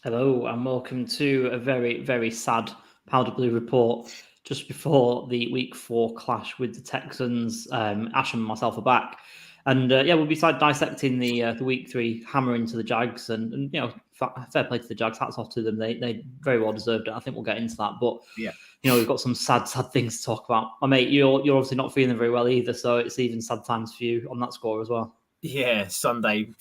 Hello and welcome to a very, very sad powder blue report just before the week 4 clash with the Texans. Ash and myself are back. And we'll be dissecting the week 3 hammer into the Jags. And fair play to the Jags, hats off to them. They very well deserved it. I think we'll get into that. But, we've got some sad things to talk about. My mate, you're obviously not feeling very well either. So it's even sad times for you on that score as well. Yeah, Sunday,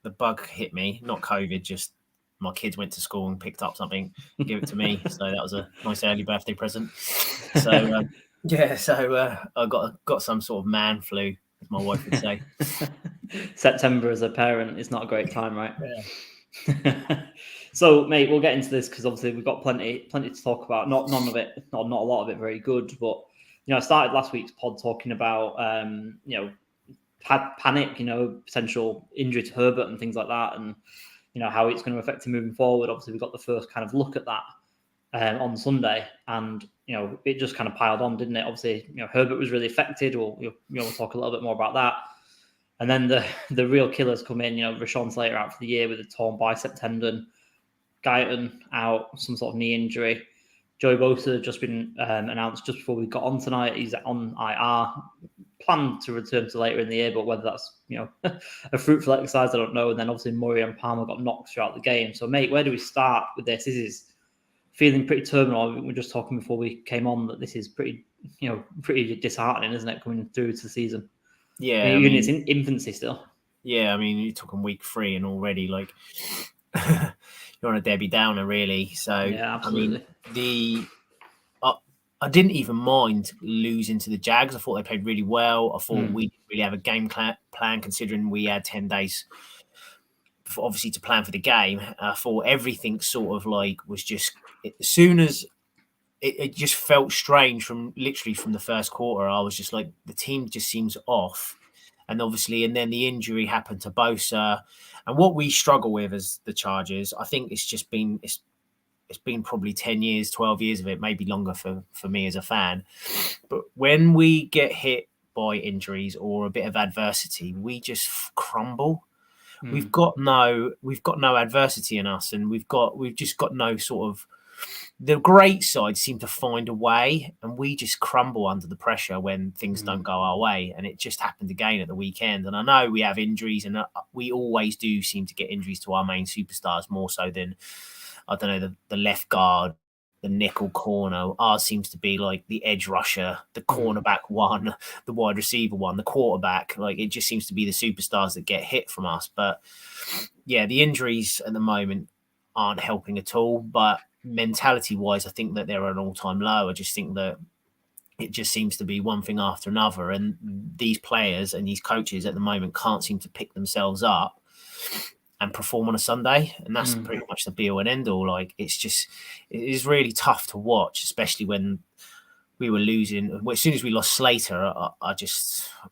the bug hit me, not COVID, just my kids went to school and picked up something, give it to me. So that was a nice early birthday present. So I got some sort of man flu, as my wife would say. September as a parent is not a great time, right? Yeah. So, mate, we'll get into this because obviously we've got plenty to talk about. Not a lot of it very good, but I started last week's pod talking about panic, potential injury to Herbert and things like that, and how it's going to affect him moving forward. Obviously, we got the first kind of look at that on Sunday, and it just kind of piled on, didn't it? Obviously, Herbert was really affected. We'll talk a little bit more about that, and then the real killers come in. Rashawn Slater out for the year with a torn bicep tendon, Guyton out, some sort of knee injury. Joey Bosa just been announced just before we got on tonight. He's on IR. Planned to return to later in the year, but whether that's a fruitful exercise, I don't know. And then obviously Murray and Palmer got knocked throughout the game. So, mate, where do we start with this? This is feeling pretty terminal. We were just talking before we came on that this is pretty disheartening, isn't it, coming through to the season? Yeah, I mean, it's in infancy still. Yeah, I mean, you're talking week 3 and already you're on a Debbie Downer, really. So, yeah, absolutely. I mean, I didn't even mind losing to the Jags. I thought they played really well. I thought we didn't really have a game plan considering we had 10 days, obviously, to plan for the game. I thought everything sort of was just, as soon as it just felt strange from the first quarter, I was just like, the team just seems off. And obviously, and then the injury happened to Bosa. And what we struggle with as the Chargers, I think it's just been, it's been probably 10 years, 12 years of it, maybe longer for me as a fan. But when we get hit by injuries or a bit of adversity, we just crumble. We've got no adversity in us, and we've just got no sort of, the great side seem to find a way, and we just crumble under the pressure when things don't go our way. And it just happened again at the weekend. And I know we have injuries, and we always do seem to get injuries to our main superstars more so than, I don't know, the left guard, the nickel corner. Ours seems to be like the edge rusher, the cornerback one, the wide receiver one, the quarterback. It just seems to be the superstars that get hit from us. But yeah, the injuries at the moment aren't helping at all. But mentality-wise, I think that they're at an all-time low. I just think that it just seems to be one thing after another. And these players and these coaches at the moment can't seem to pick themselves up and perform on a Sunday, and that's pretty much the be-all and end-all. It is really tough to watch, especially when we were losing. As soon as we lost Slater,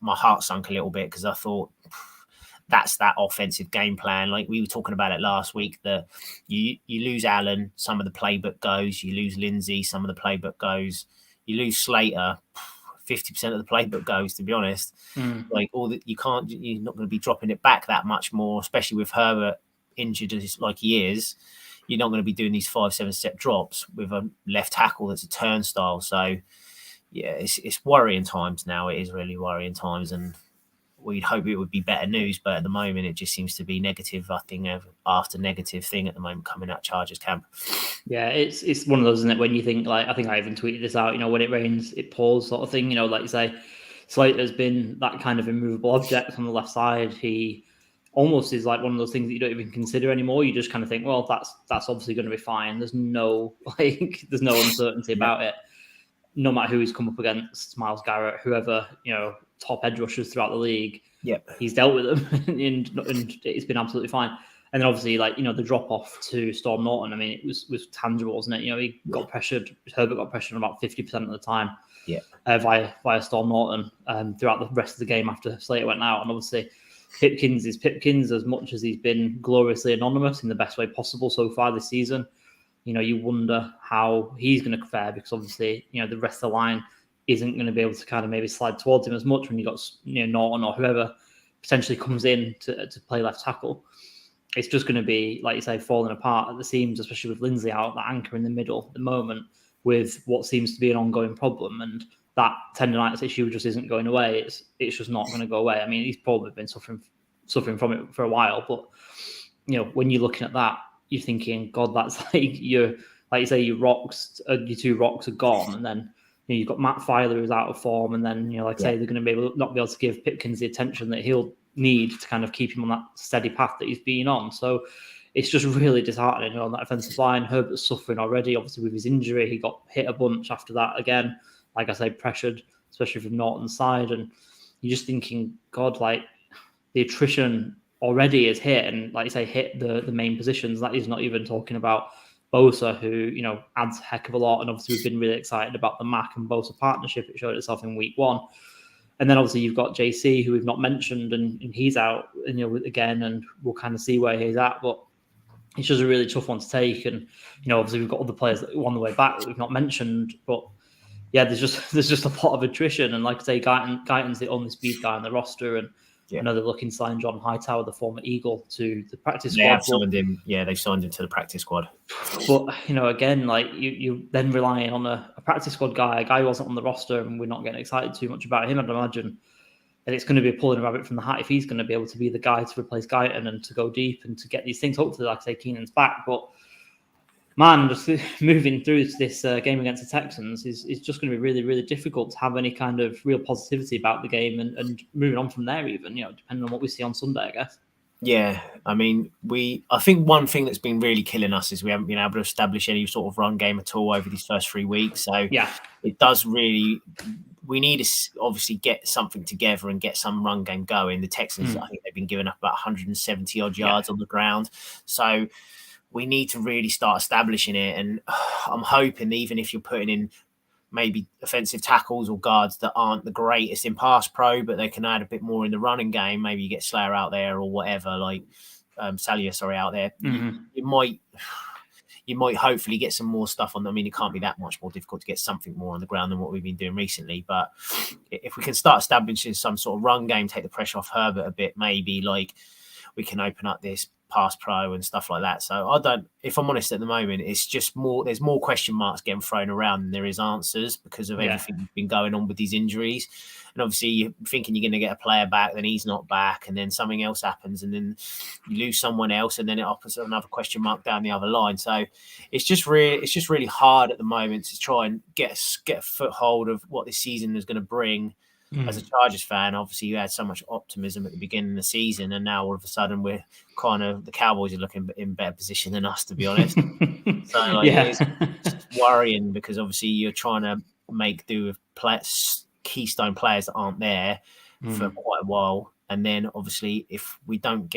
my heart sunk a little bit because I thought that's that offensive game plan. We were talking about it last week, that you lose Allen, some of the playbook goes. You lose Lindsay, some of the playbook goes. You lose Slater, 50% of the playbook goes, to be honest. You're not going to be dropping it back that much more, especially with Herbert injured like he is. You're not going to be doing these 5-7 step drops with a left tackle that's a turnstile. So yeah, it's worrying times now. It is really worrying times, and we'd hope it would be better news, but at the moment it just seems to be negative. I think after negative thing at the moment coming out Chargers camp. Yeah, it's one of those, isn't it? When you think, I think I even tweeted this out, when it rains, it pours sort of thing. Like you say, Slater's been that kind of immovable object on the left side. He almost is like one of those things that you don't even consider anymore. You just kind of think, well, that's obviously going to be fine. There's no there's no uncertainty about it. No matter who he's come up against, Myles Garrett, whoever, top edge rushers throughout the league, he's dealt with them and it's been absolutely fine. And then obviously, the drop off to Storm Norton, I mean, it was tangible, wasn't it? He got pressured. Herbert got pressured about 50% of the time via Storm Norton throughout the rest of the game after Slater went out. And obviously, Pipkins is Pipkins, as much as he's been gloriously anonymous in the best way possible so far this season. You wonder how he's going to fare, because obviously, the rest of the line isn't going to be able to kind of maybe slide towards him as much when you got Norton or whoever potentially comes in to play left tackle. it's just going to be, like you say, falling apart at the seams, especially with Lindsay out, that anchor in the middle at the moment, with what seems to be an ongoing problem. And that tendonitis issue just isn't going away. It's just not going to go away. I mean, he's probably been suffering from it for a while, but when you're looking at that, you're thinking, God, that's like you say, your two rocks are gone, and then you've got Matt Filer who's out of form, and then say they're going to not be able to give Pipkins the attention that he'll need to kind of keep him on that steady path that he's been on. So it's just really disheartening on that offensive line. Herbert's suffering already, obviously with his injury. He got hit a bunch after that again. Like I say, pressured, especially from Norton's side, and you're just thinking, God, like the attrition already is hit, and like you say, hit the main positions. That is not even talking about Bosa, who adds a heck of a lot, and obviously we've been really excited about the Mac and Bosa partnership. It showed itself in week 1, and then obviously you've got JC, who we've not mentioned, and he's out, again, and we'll kind of see where he's at, but it's just a really tough one to take. And obviously we've got other players that are on the way back that we've not mentioned, but yeah, there's just a lot of attrition, and like I say, Guyton's the only speed guy on the roster, and I know they're looking to sign John Hightower, the former Eagle, to the practice squad. They've signed him. Yeah, they've signed him to the practice squad. But again, like you then relying on a practice squad guy, a guy who wasn't on the roster, and we're not getting excited too much about him, I'd imagine. And it's going to be pulling a rabbit from the hat if he's going to be able to be the guy to replace Guyton and to go deep and to get these things. Hopefully, like I say, Keenan's back, but man, just moving through this game against the Texans is just going to be really, really difficult to have any kind of real positivity about the game and moving on from there, even, depending on what we see on Sunday, I guess. Yeah, I mean, I think one thing that's been really killing us is we haven't been able to establish any sort of run game at all over these first 3 weeks. So it does really, we need to obviously get something together and get some run game going. The Texans, I think they've been giving up about 170 odd yards on the ground. So we need to really start establishing it. And I'm hoping, even if you're putting in maybe offensive tackles or guards that aren't the greatest in pass pro, but they can add a bit more in the running game. Maybe you get Slayer out there or whatever, like Salia, out there. You might hopefully get some more stuff on them. I mean, it can't be that much more difficult to get something more on the ground than what we've been doing recently. But if we can start establishing some sort of run game, take the pressure off Herbert a bit, maybe like we can open up this pass pro and stuff like that. So if I'm honest, at the moment, it's just there's more question marks getting thrown around than there is answers because of everything that's been going on with these injuries. And obviously you're thinking you're going to get a player back, then he's not back, and then something else happens, and then you lose someone else, and then it offers another question mark down the other line. So it's just really hard at the moment to try and get a foothold of what this season is going to bring. As a Chargers fan, obviously you had so much optimism at the beginning of the season, and now all of a sudden we're kind of, the Cowboys are looking in better position than us, to be honest. So it's worrying because obviously you're trying to make do with keystone players that aren't there for quite a while, and then obviously if we don't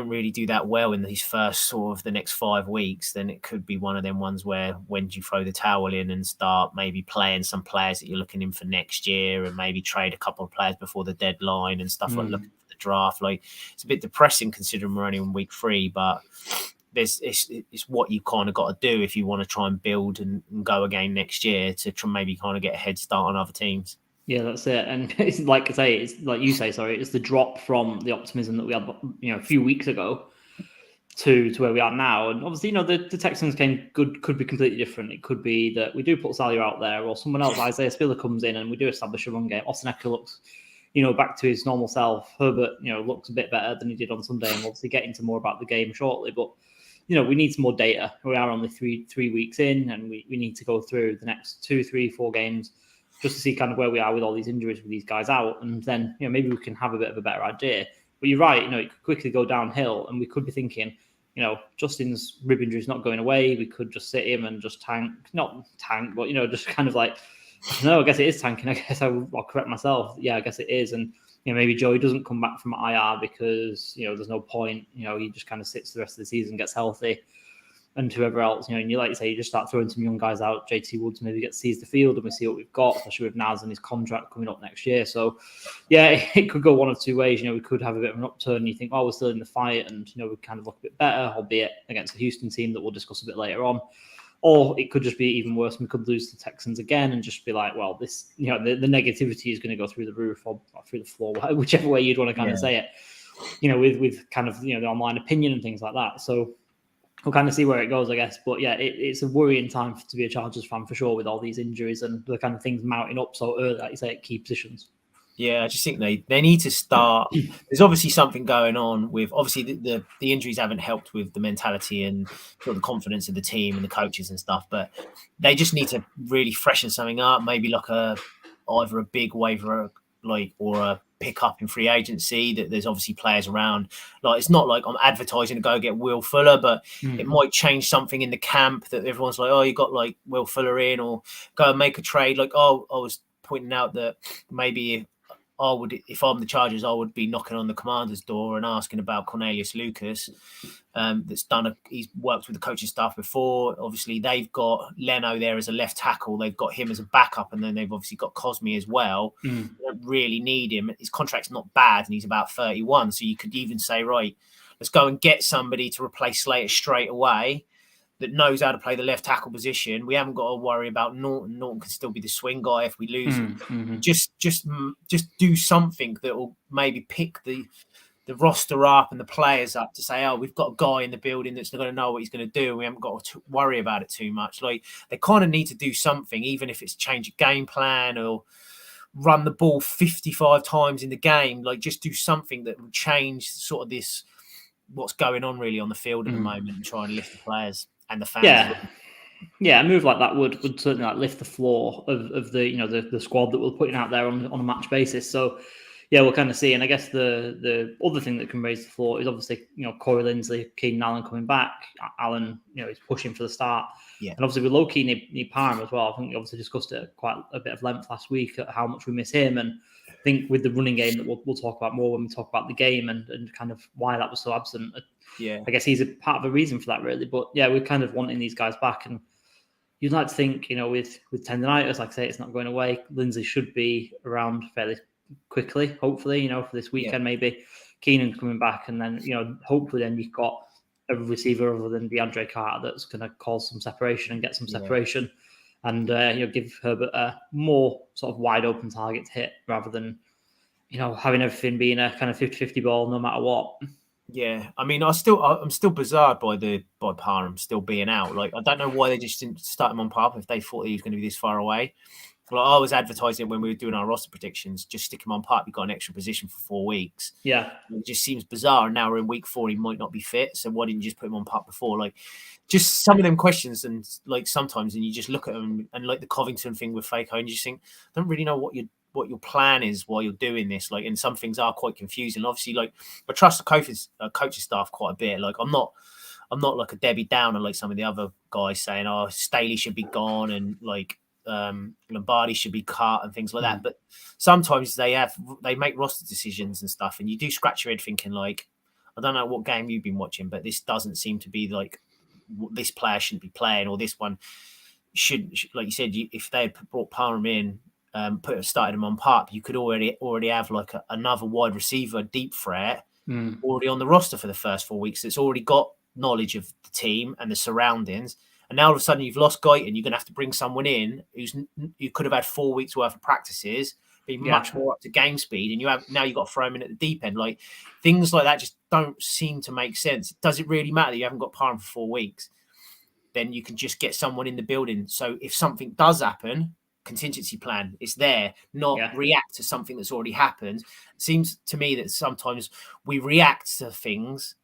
really do that well in these first sort of the next 5 weeks, then it could be one of them ones where when do you throw the towel in and start maybe playing some players that you're looking in for next year, and maybe trade a couple of players before the deadline and stuff like looking for the draft. Like, it's a bit depressing considering we're only in week 3, but it's what you kind of got to do if you want to try and build and go again next year to try maybe kind of get a head start on other teams. Yeah, that's it. And it's like I say, it's like you say, it's the drop from the optimism that we had, a few weeks ago to where we are now. And obviously, the Texans could be completely different. It could be that we do put Salia out there, or someone else, Isaiah Spiller comes in and we do establish a run game. Austin Eckler looks, back to his normal self. Herbert, looks a bit better than he did on Sunday, and we'll obviously get into more about the game shortly. But, we need some more data. We are only three weeks in, and we need to go through the next 2, 3, 4 games just to see kind of where we are with all these injuries with these guys out. And then, maybe we can have a bit of a better idea. But you're right, it could quickly go downhill, and we could be thinking, Justin's rib injury is not going away. We could just sit him and just not tank, but, just kind of like, no, I guess it is tanking. I guess I'll correct myself. Yeah, I guess it is. And, maybe Joey doesn't come back from IR because, there's no point. He just kind of sits the rest of the season, gets healthy. And whoever else, and you like you say, you just start throwing some young guys out. JT Woods maybe gets seized the field, and we see what we've got, especially with Naz and his contract coming up next year. So, yeah, it could go one of two ways. We could have a bit of an upturn. And you think, we're still in the fight, and we kind of look a bit better, albeit against the Houston team that we'll discuss a bit later on. Or it could just be even worse. We could lose the Texans again and just be like, well, this, the negativity is going to go through the roof or through the floor, whichever way you'd want to kind of say it. with kind of, the online opinion and things like that. So we'll kind of see where it goes, I guess. But yeah, it's a worrying time to be a Chargers fan for sure, with all these injuries and the kind of things mounting up so early, like you say, at key positions. Yeah, I just think they need to start. There's obviously something going on with, obviously the injuries haven't helped with the mentality and sort of the confidence of the team and the coaches and stuff, but they just need to really freshen something up. Maybe like either a big waiver or a pick up in free agency, that there's obviously players around. Like, it's not like I'm advertising to go get Will Fuller, but it might change something in the camp that everyone's like, oh, you got like Will Fuller in, or go and make a trade. Like, oh, I was pointing out that maybe if I'm the Chargers, I would be knocking on the commander's door and asking about Cornelius Lucas. He's worked with the coaching staff before. Obviously, they've got Leno there as a left tackle. They've got him as a backup, and then they've obviously got Cosme as well. They don't really need him. His contract's not bad, and he's about 31. So you could even say, right, let's go and get somebody to replace Slater straight away that knows how to play the left tackle position. We haven't got to worry about Norton. Norton can still be the swing guy if we lose him. Just do something that will maybe pick the roster up and the players up to say, oh, we've got a guy in the building that's not going to know what he's going to do. We haven't got to worry about it too much. Like, they kind of need to do something, even if it's change a game plan or run the ball 55 times in the game. Like, just do something that will change sort of this, what's going on really on the field at the moment, and try and lift the players and the fans. Yeah, a move like that would certainly like lift the floor of the the squad that we're putting out there on a match basis. So yeah, we'll kind of see. And I guess the other thing that can raise the floor is obviously Corey Linsley, Keenan Allen coming back. Allen, he's pushing for the start. Yeah, and obviously with low-key need Parham as well. I think we obviously discussed it at quite a bit of length last week at how much we miss him. And I think with the running game that we'll talk about more when we talk about the game and kind of why that was so absent. Yeah, I guess he's a part of the reason for that, really. But yeah, we're kind of wanting these guys back, and you'd like to think, with tendonitis, like I say, it's not going away. Lindsay should be around fairly quickly, hopefully, for this weekend, maybe. Keenan's coming back, and then, hopefully then you've got a receiver other than DeAndre Carter that's going to cause some separation and get some separation, and give Herbert a more sort of wide open target to hit rather than, having everything being a kind of 50-50 ball no matter what. Yeah, I mean, I'm still bizarred by Parham still being out. Like, I don't know why they just didn't start him on PUP if they thought he was going to be this far away. Like, I was advertising when we were doing our roster predictions, just stick him on PUP. You got an extra position for 4 weeks. Yeah, it just seems bizarre. And now we're in week 4, he might not be fit. So why didn't you just put him on PUP before? Like, just some of them questions, and like sometimes, and you just look at them, and like the Covington thing with Faco, and you just think, I don't really know what your plan is while you're doing this. Like, and some things are quite confusing. Obviously, like, I trust the coaching staff quite a bit. Like, I'm not like a Debbie Downer like some of the other guys saying, oh, Staley should be gone and like Lombardi should be cut and things like that. But sometimes they make roster decisions and stuff, and you do scratch your head thinking, like, I don't know what game you've been watching, but this doesn't seem to be like this player shouldn't be playing, or this one should like you said, if they had brought Parham in, started him on PUP, you could already have like another wide receiver, deep threat, already on the roster for the first 4 weeks. That's already got knowledge of the team and the surroundings. And now all of a sudden you've lost Guyton. You're going to have to bring someone in who could have had 4 weeks worth of practices, be much more up to game speed, and you've got to throw him in at the deep end. Like, things like that just don't seem to make sense. Does it really matter that you haven't got Parham for 4 weeks? Then you can just get someone in the building. So if something does happen, contingency plan, it's there, not react to something that's already happened. It seems to me that sometimes we react to things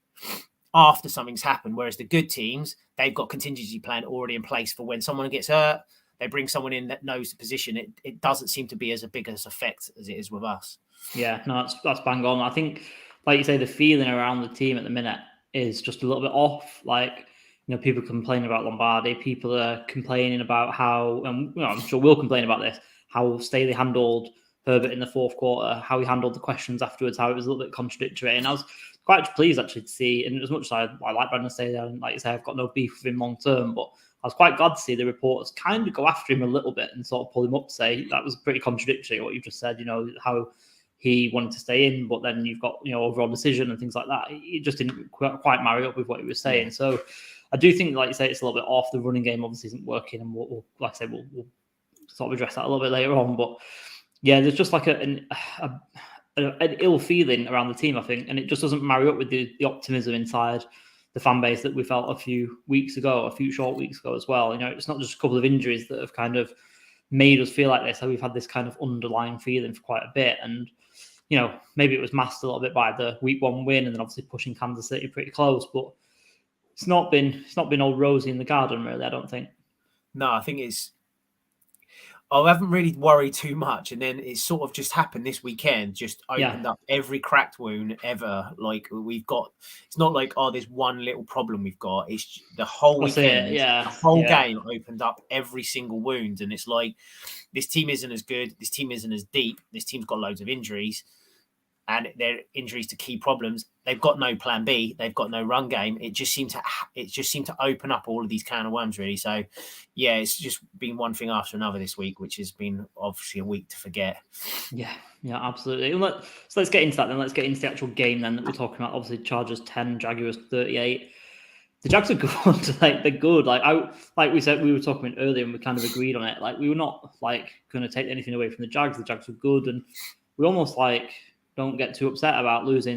after something's happened, whereas the good teams, they've got contingency plan already in place for when someone gets hurt. They bring someone in that knows the position. It doesn't seem to be as big as effect as it is with us. Yeah, no, that's bang on. I think, like you say, the feeling around the team at the minute is just a little bit off. Like, people complain about Lombardi. People are complaining about how, and I'm sure we'll complain about this, how Staley handled Herbert in the fourth quarter, how he handled the questions afterwards, how it was a little bit contradictory. And I was quite pleased actually to see, and as much as I like Brandon Staley, and like you say, I've got no beef with him long term, but I was quite glad to see the reporters kind of go after him a little bit and sort of pull him up to say that was pretty contradictory what you just said, how he wanted to stay in, but then you've got, overall decision and things like that. It just didn't quite marry up with what he was saying. Yeah. So I do think, like you say, it's a little bit off. The running game obviously isn't working, and we'll like I say, we'll sort of address that a little bit later on. But yeah, there's just like a an ill feeling around the team, I think, and it just doesn't marry up with the optimism inside the fan base that we felt a few short weeks ago as well. It's not just a couple of injuries that have kind of made us feel like this. So we've had this kind of underlying feeling for quite a bit, and maybe it was masked a little bit by the week 1 win, and then obviously pushing Kansas City pretty close, but it's not been all rosy in the garden, really, I don't think. No, I think I haven't really worried too much, and then it sort of just happened this weekend. Just opened up every cracked wound ever. Like we've got, it's not like there's one little problem we've got. It's the whole weekend. The whole game opened up every single wound, and it's like this team isn't as good. This team isn't as deep. This team's got loads of injuries, and they're injuries to key problems. They've got no plan B. They've got no run game. It just seemed to open up all of these can of worms, really. So, yeah, it's just been one thing after another this week, which has been obviously a week to forget. Yeah, absolutely. So let's get into that then. Let's get into the actual game then that we're talking about. Obviously, Chargers 10, Jaguars 38. The Jags are good. They're good. Like we said, we were talking about earlier, and we kind of agreed on it. Like we were not going to take anything away from the Jags. The Jags were good, and we almost don't get too upset about losing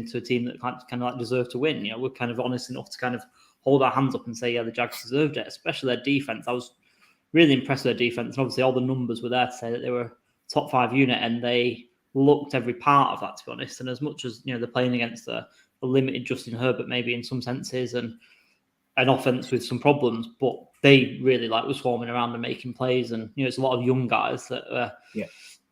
to a team that kind of deserve to win. We're kind of honest enough to kind of hold our hands up and say, yeah, the Jags deserved it, especially their defense. I was really impressed with their defense, and obviously all the numbers were there to say that they were a top 5 unit, and they looked every part of that, to be honest. And as much as they're playing against a limited Justin Herbert, maybe in some senses, and an offense with some problems, but they really were swarming around and making plays. And it's a lot of young guys that are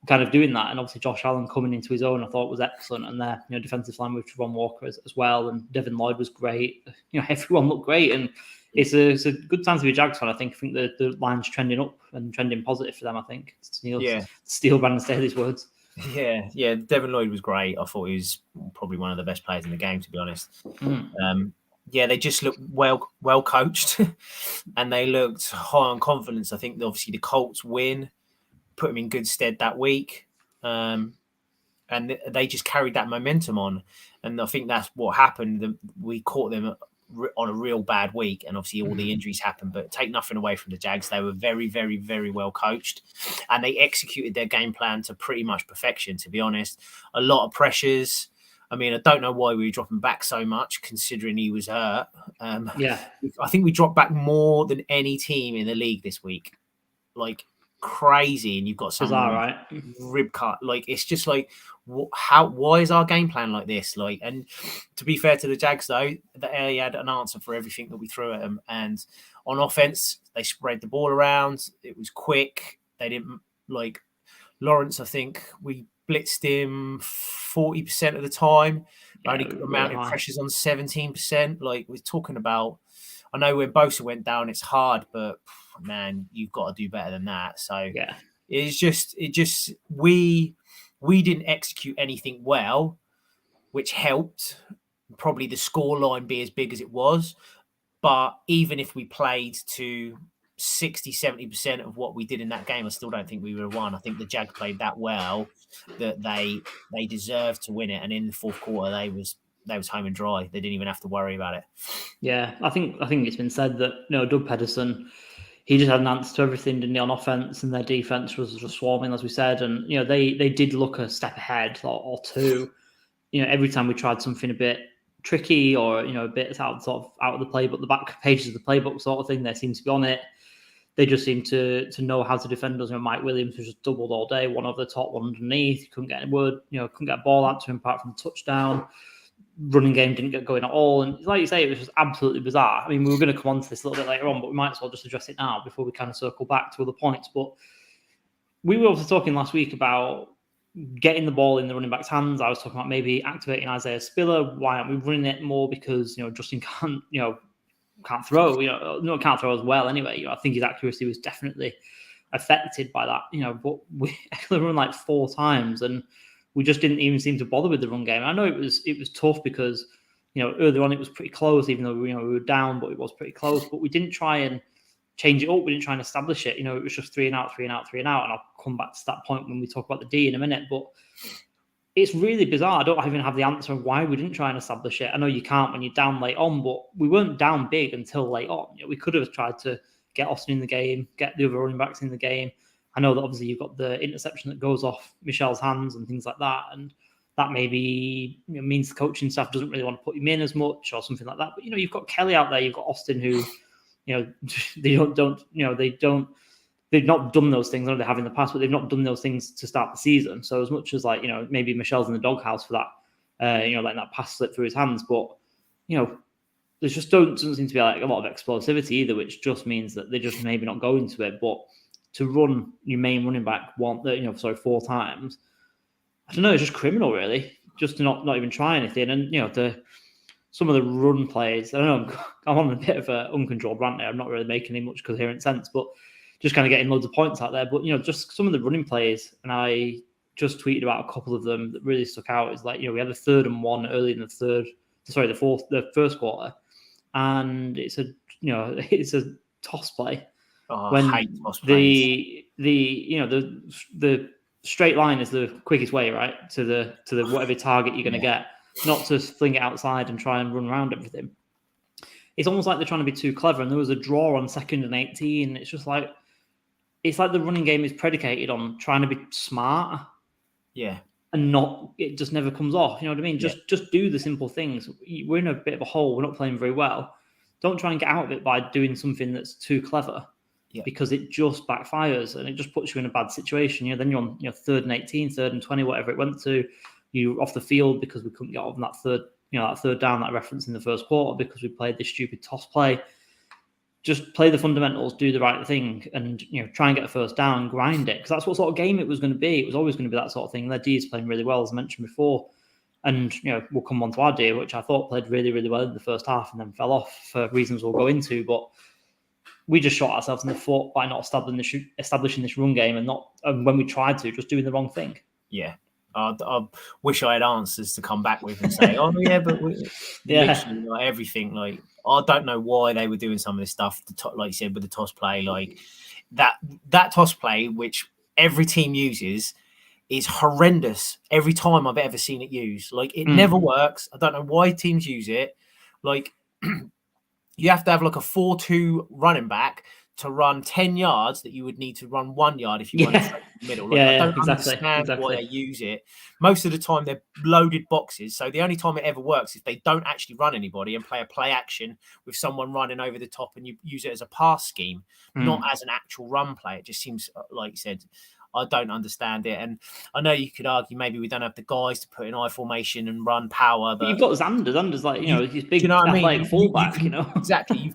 kind of doing that. And obviously Josh Allen coming into his own, I thought was excellent. And their defensive line with Trevon Walker as well, and Devin Lloyd was great. Everyone looked great, and it's a good time to be a Jags fan. I think the line's trending up and trending positive for them. I think steal Brandon Staley's words. Yeah. Devin Lloyd was great. I thought he was probably one of the best players in the game, to be honest. They just looked well coached, and they looked high on confidence. I think obviously the Colts win put them in good stead that week, and they just carried that momentum on. And I think that's what happened. We caught them on a real bad week, and obviously all the injuries happened. But take nothing away from the Jags; they were very, very, very well coached, and they executed their game plan to pretty much perfection. To be honest, a lot of pressures. I mean, I don't know why we were dropping back so much, considering he was hurt. I think we dropped back more than any team in the league this week, crazy. And you've got some rib cut. It's just why is our game plan like this? And to be fair to the Jags, though, they had an answer for everything that we threw at them. And on offense, they spread the ball around. It was quick. They didn't Lawrence. I think we blitzed him 40% of the time. Only mounted pressures on 17%. We're talking about. I know when Bosa went down, it's hard, but man, you've got to do better than that. So we didn't execute anything well, which helped probably the scoreline be as big as it was. But even if we played to 60-70% of what we did in that game, I still don't think we would have won. I think the Jags played that well that they deserved to win it. And in the fourth quarter, they was home and dry. They didn't even have to worry about it. Yeah, I think it's been said that Doug Pederson, he just had an answer to everything, didn't he, on offense, and their defense was just swarming, as we said. And they did look a step ahead or two. Every time we tried something a bit tricky or a bit out of the playbook, the back pages of the playbook sort of thing, they seem to be on it. They just seem to know how to defend us. Mike Williams was just doubled all day, one over the top, one underneath. He couldn't get any word, couldn't get a ball out to him apart from the touchdown. Running game didn't get going at all. And like you say, it was just absolutely bizarre. I mean, we were going to come on to this a little bit later on, but we might as well just address it now before we kind of circle back to other points. But we were also talking last week about getting the ball in the running back's hands. I was talking about maybe activating Isaiah Spiller. Why aren't we running it more? Because, Justin can't throw, can't throw as well anyway. I think his accuracy was definitely affected by that, but we actually run 4 times and we just didn't even seem to bother with the run game. I know it was tough because, earlier on it was pretty close, even though, we were down, but it was pretty close. But we didn't try and change it up. We didn't try and establish it. It was just 3 and out, 3 and out, 3 and out. And I'll come back to that point when we talk about the D in a minute. But it's really bizarre. I don't even have the answer of why we didn't try and establish it. I know you can't when you're down late on, but we weren't down big until late on. We could have tried to get Austin in the game, get the other running backs in the game, I know that obviously you've got the interception that goes off Michel's hands and things like that, and that maybe means the coaching staff doesn't really want to put him in as much or something like that. But you've got Kelly out there, you've got Austin, who they've not done those things. I know they have in the past, but they've not done those things to start the season. So as much as maybe Michel's in the doghouse for that, letting that pass slip through his hands, but there just doesn't seem to be like a lot of explosivity either, which just means that they're just maybe not going to it. But to run your main running back 4 times, I don't know, it's just criminal, really, just to not even try anything. And some of the run plays, I don't know, I'm on a bit of an uncontrolled rant there. I'm not really making any much coherent sense, but just kind of getting loads of points out there. But just some of the running plays, and I just tweeted about a couple of them that really stuck out. Is like we had a 3rd and 1 early in the first quarter, and it's a toss play. Oh, when I hate toss plays. the straight line is the quickest way, right, to the whatever target you're going to get, not to fling it outside and try and run around everything. It's almost like they're trying to be too clever. And there was a draw on 2nd and 18. It's just like, it's like the running game is predicated on trying to be smart. Yeah. And it just never comes off. You know what I mean? Just do the simple things. We're in a bit of a hole. We're not playing very well. Don't try and get out of it by doing something that's too clever. Yeah. Because it just backfires and it just puts you in a bad situation. Then you're on 3rd and 18, 3rd and 20, whatever it went to. You're off the field because we couldn't get off that third down, that reference in the first quarter, because we played this stupid toss play. Just play the fundamentals, do the right thing, and try and get a first down, grind it, because that's what sort of game it was going to be. It was always going to be that sort of thing. Their D is playing really well, as I mentioned before, and we'll come on to our D, which I thought played really, really well in the first half and then fell off for reasons we'll go into. But we just shot ourselves in the foot by not establishing this run game, and when we tried to, just doing the wrong thing. Yeah. I wish I had answers to come back with and say, oh yeah, but literally like everything. Like I don't know why they were doing some of this stuff. Like you said, with the toss play, like that toss play, which every team uses, is horrendous. Every time I've ever seen it used, like it never works. I don't know why teams use it. Like you have to have like a 4-2 running back to run 10 yards that you would need to run 1 yard if you run straight in the middle. Like, I don't understand why they use it. Most of the time they're loaded boxes. So the only time it ever works is they don't actually run anybody and play a play action with someone running over the top, and you use it as a pass scheme, not as an actual run play. It just seems, like you said, I don't understand it. And I know you could argue maybe we don't have the guys to put in I formation and run power. But you've got Xander. Xander's like, he's big, athletic fullback, Exactly.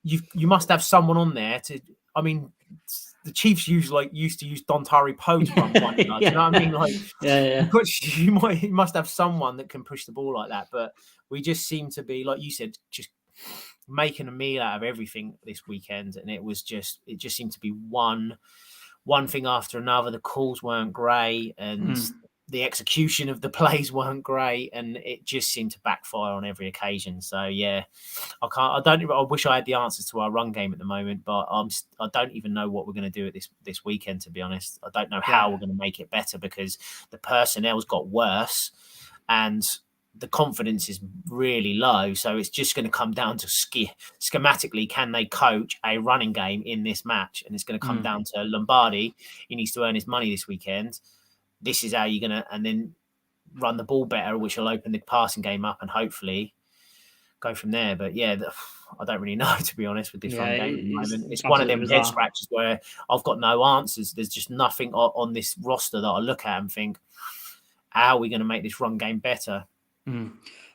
You must have someone on there to. I mean, the Chiefs used to use Dontari Poe to run 1 yard. You know what I mean? Like, you must have someone that can push the ball like that. But we just seem to be, like you said, just making a meal out of everything this weekend, and it just seemed to be one thing after another. The calls weren't great, and the execution of the plays weren't great, and it just seemed to backfire on every occasion. So yeah, I wish I had the answers to our run game at the moment, but I don't even know what we're going to do at this weekend, to be honest. I don't know how we're going to make it better, because the personnel's got worse and the confidence is really low. So it's just going to come down to schematically, can they coach a running game in this match? And it's going to come down to Lombardi. He needs to earn his money this weekend. This is how you're going to, and then run the ball better, which will open the passing game up and hopefully go from there. But yeah, I don't really know, to be honest, with this run game at the moment. It's one of them head scratches where I've got no answers. There's just nothing on this roster that I look at and think, how are we going to make this run game better?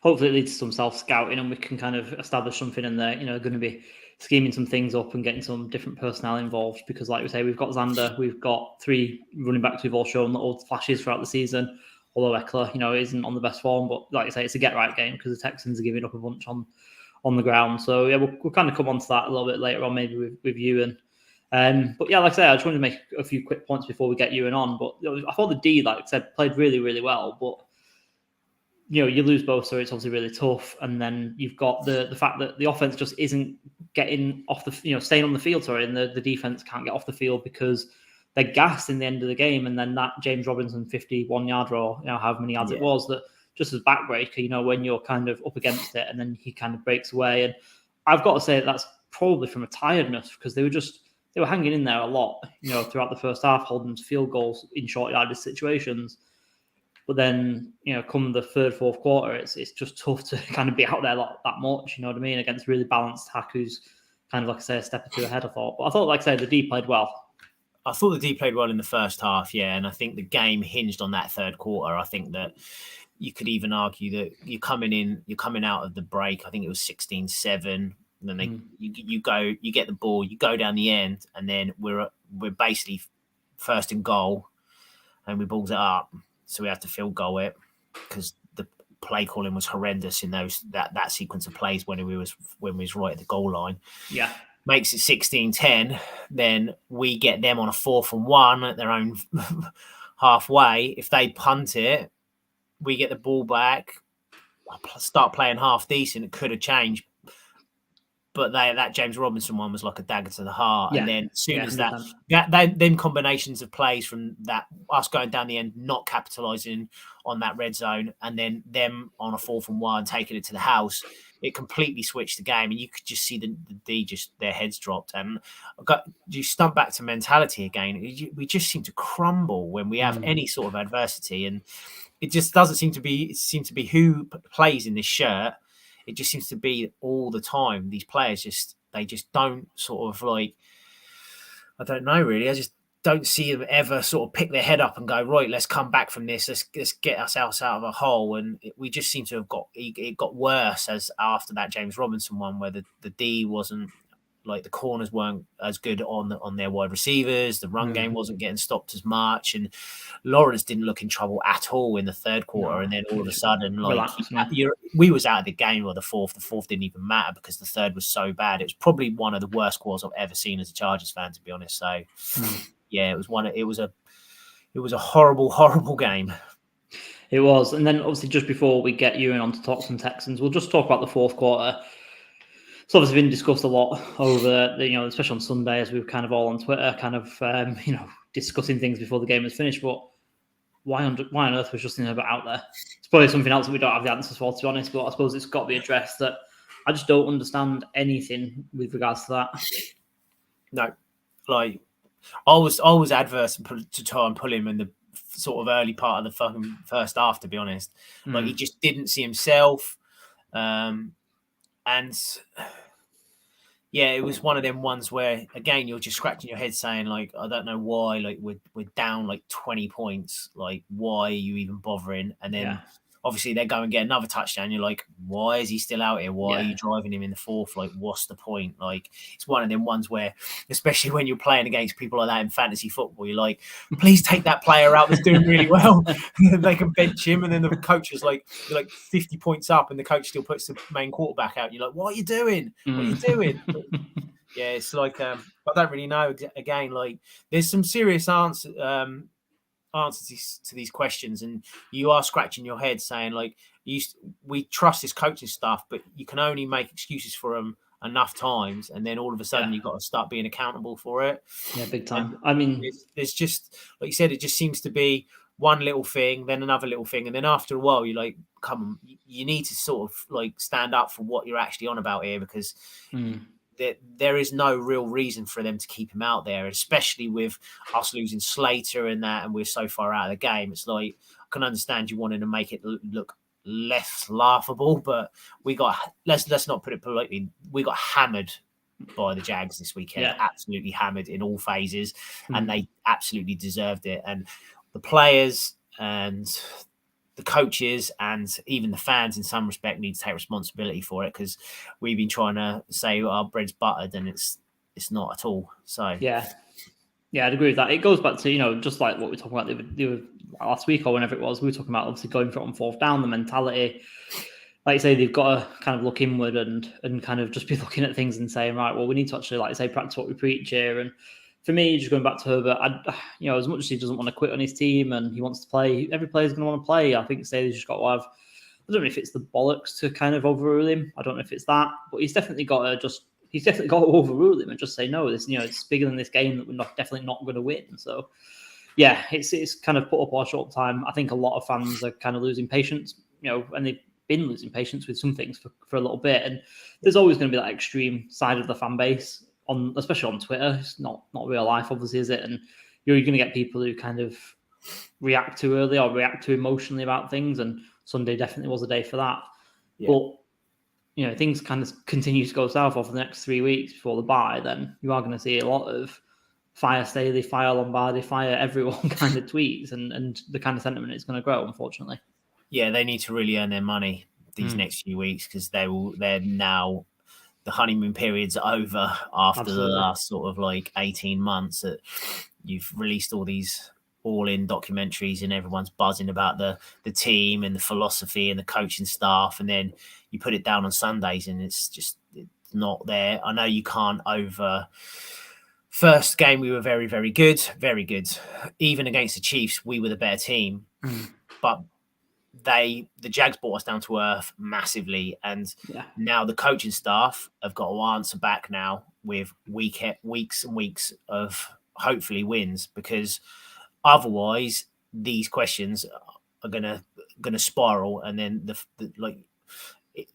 Hopefully it leads to some self-scouting and we can kind of establish something in there, going to be scheming some things up and getting some different personnel involved, because like we say, we've got Xander, we've got 3 running backs who've all shown little flashes throughout the season, although Eckler, isn't on the best form, but like I say, it's a get-right game because the Texans are giving up a bunch on the ground. So yeah, we'll kind of come on to that a little bit later on, maybe with Ewan. But yeah, like I say, I just wanted to make a few quick points before we get Ewan on, but I thought the D, like I said, played really, really well, but you lose both, so it's obviously really tough. And then you've got the fact that the offense just isn't getting off the, staying on the field, and the defense can't get off the field because they're gassed in the end of the game. And then that James Robinson 51-yard or however many yards it was, that just as backbreaker, when you're kind of up against it and then he kind of breaks away. And I've got to say that's probably from a tiredness, because they they were hanging in there a lot, throughout the first half, holding them to field goals in short-yardage situations. But then, come the third, fourth quarter, it's just tough to kind of be out there that much, you know what I mean, against really balanced attack who's kind of, like I say, a step or two ahead, I thought. But I thought, like I say, the D played well. I thought the D played well in the first half, yeah, and I think the game hinged on that third quarter. I think that you could even argue that you're coming out of the break, I think it was 16-7, and then you get the ball, you go down the end, and then we're basically first and goal, and we balls it up. So we have to field goal it because the play calling was horrendous in that sequence of plays when we was right at the goal line. Yeah. Makes it 16-10. Then we get them on a 4th and 1 at their own halfway. If they punt it, we get the ball back, start playing half decent. It could have changed. But that James Robinson one was like a dagger to the heart. Yeah. And then as soon as them combinations of plays from that, us going down the end, not capitalising on that red zone, and then them on a 4th and 1, taking it to the house, it completely switched the game. And you could just see the D, just their heads dropped. And you stump back to mentality again. We just seem to crumble when we have any sort of adversity. And it just doesn't seem to be who plays in this shirt. It just seems to be all the time. These players they don't sort of like, I don't know really. I just don't see them ever sort of pick their head up and go, right, let's come back from this. Let's get ourselves out of a hole. And we just seem to have it got worse as after that James Robinson one, where the D wasn't, like the corners weren't as good on their wide receivers. The run game wasn't getting stopped as much, and Lawrence didn't look in trouble at all in the third quarter. And then all of a sudden, we was out of the game, or the fourth. The fourth didn't even matter because the third was so bad. It was probably one of the worst quarters I've ever seen as a Chargers fan, to be honest. So, yeah, it was a horrible, horrible game. It was, and then obviously just before we get you in on to talk some Texans, we'll just talk about the fourth quarter. It's obviously been discussed a lot over, especially on Sunday, as we were kind of all on Twitter, kind of, discussing things before the game was finished. But why on earth was Justin Herbert out there? It's probably something else that we don't have the answers for, to be honest. But I suppose it's got to be addressed. That I just don't understand anything with regards to that. No, like I was adverse to try and pull him in the sort of early part of the fucking first half, to be honest. Like he just didn't see himself. And yeah, it was one of them ones where, again, you're just scratching your head saying, like, I don't know why, like, we're down like 20 points. Like, why are you even bothering? And then obviously they go and get another touchdown. You're like, why is he still out here? Why are you driving him in the fourth? Like, what's the point? Like, it's one of them ones where, especially when you're playing against people like that in fantasy football, you're like, please take that player out that's doing really well. They can bench him. And then the coach is like, you're like 50 points up and the coach still puts the main quarterback out. You're like, what are you doing? What are you doing? Yeah, it's like, I don't really know. Again, like, there's some serious answers to these questions, and you are scratching your head saying, like, we trust this coaching staff, but you can only make excuses for them enough times, and then all of a sudden you've got to start being accountable for it. Yeah, big time. And I mean, it's just, like you said, it just seems to be one little thing, then another little thing, and then after a while you're like, come on, you need to sort of like stand up for what you're actually on about here, because there is no real reason for them to keep him out there, especially with us losing Slater and that, and we're so far out of the game. It's like, I can understand you wanting to make it look less laughable, but let's not put it politely, we got hammered by the Jags this weekend. Absolutely hammered in all phases, and they absolutely deserved it. And the players and the coaches and even the fans in some respect need to take responsibility for it, because we've been trying to say our bread's buttered and it's not at all. So yeah, I'd agree with that. It goes back to, just like what we were talking about the last week or whenever it was, we were talking about obviously going for it on fourth down, the mentality. Like you say, they've got to kind of look inward and kind of just be looking at things and saying, right, well, we need to actually, like you say, practice what we preach here. And for me, just going back to Herbert, as much as he doesn't want to quit on his team and he wants to play, every player's going to want to play. I think Staley's just got to have, I don't know if it's the bollocks to kind of overrule him. I don't know if it's that, but he's definitely got to overrule him and just say, no, this, it's bigger than this game that we're definitely not going to win. So yeah, it's kind of put up our short time. I think a lot of fans are kind of losing patience, and they've been losing patience with some things for a little bit. And there's always going to be that extreme side of the fan base especially on Twitter. It's not real life, obviously, is it? And you're going to get people who kind of react too early or react too emotionally about things. And Sunday definitely was a day for that. Yeah. But things kind of continue to go south over the next 3 weeks before the bye. Then you are going to see a lot of fire Staley, fire Lombardi, fire everyone kind of tweets, and the kind of sentiment is going to grow, unfortunately. Yeah, they need to really earn their money these next few weeks because they're now, the honeymoon period's over after Absolutely. The last sort of like 18 months that you've released all these all-in documentaries and everyone's buzzing about the team and the philosophy and the coaching staff, and then you put it down on Sundays and it's not there. I know you can't First game, we were very, very good, very good. Even against the Chiefs, we were the better team. But the Jags brought us down to earth massively. And now the coaching staff have got to answer back now with weeks and weeks of hopefully wins, because otherwise these questions are gonna spiral, and then the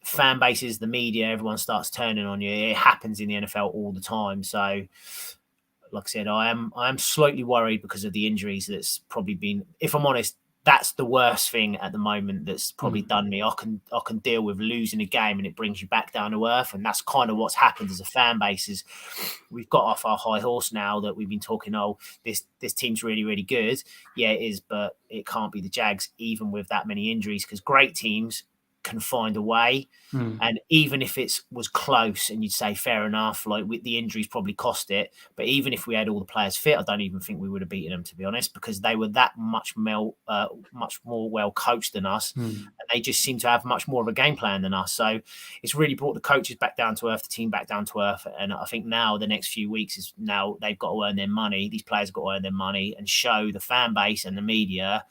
fan bases, the media, everyone starts turning on you. It happens in the NFL all the time. So, like I said, I am slightly worried because of the injuries. That's probably been, if I'm honest, that's the worst thing at the moment that's probably done me. I can deal with losing a game and it brings you back down to earth, and that's kind of what's happened as a fan base. Is we've got off our high horse now that we've been talking, this team's really, really good. Yeah, it is, but it can't be the Jags even with that many injuries, because great teams can find a way. And even if it was close and you'd say fair enough, like the injuries probably cost it, but even if we had all the players fit, I don't even think we would have beaten them, to be honest, because they were that much more well coached than us, and they just seem to have much more of a game plan than us. So it's really brought the coaches back down to earth, the team back down to earth, and I think now the next few weeks is now they've got to earn their money. These players have got to earn their money and show the fan base and the media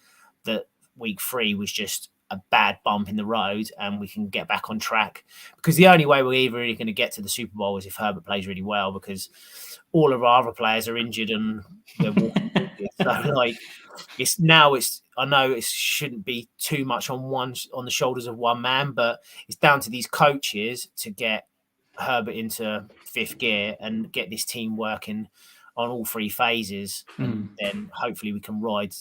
that week 3 was just a bad bump in the road and we can get back on track, because the only way we're even really going to get to the Super Bowl is if Herbert plays really well, because all of our other players are injured and they're walking. So I know it shouldn't be too much on the shoulders of one man, but it's down to these coaches to get Herbert into 5th gear and get this team working on all 3 phases, and then hopefully we can ride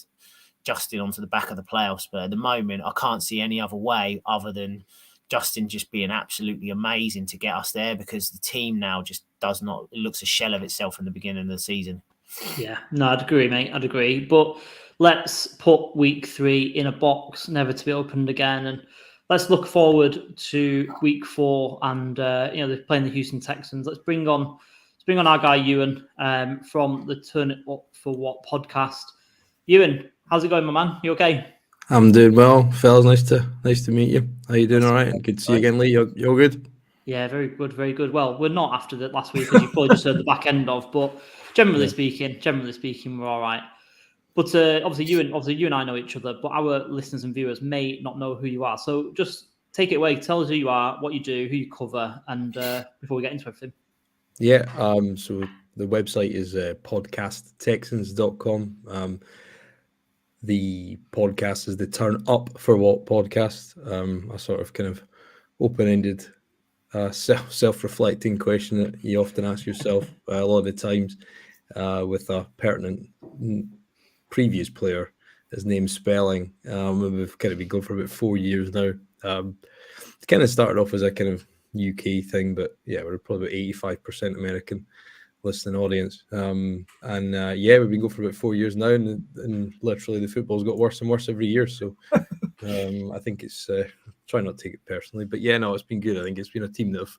Justin onto the back of the playoffs. But at the moment, I can't see any other way other than Justin just being absolutely amazing to get us there, because the team now just it looks a shell of itself in the beginning of the season. Yeah, no, I'd agree, mate. I'd agree. But let's put week 3 in a box, never to be opened again. And let's look forward to week 4 and, they're playing the Houston Texans. Let's bring on our guy, Ewan, from the Turn It Up for What podcast. Ewan, how's it going, my man? You okay? I'm doing well, fellas. Nice to meet you. How you doing? All right. Good to see you again, Lee. You're good? Yeah, very good, very good. Well, we're not after the last week, as you probably just heard the back end of, but generally speaking, we're all right. But obviously you and I know each other, but our listeners and viewers may not know who you are. So just take it away. Tell us who you are, what you do, who you cover, and before we get into everything. Yeah. So the website is podcasttexans.com. The podcast is the Turn Up for What podcast. A sort of kind of open-ended, self-reflecting question that you often ask yourself a lot of the times with a pertinent previous player, his name spelling. We've kind of been going for about 4 years now. It kind of started off as a kind of UK thing, but yeah, we're probably about 85% American listening audience. We've been going for about 4 years now, and literally the football's got worse and worse every year. So I think it's try not to take it personally, but yeah, no, it's been good. I think it's been a team that I've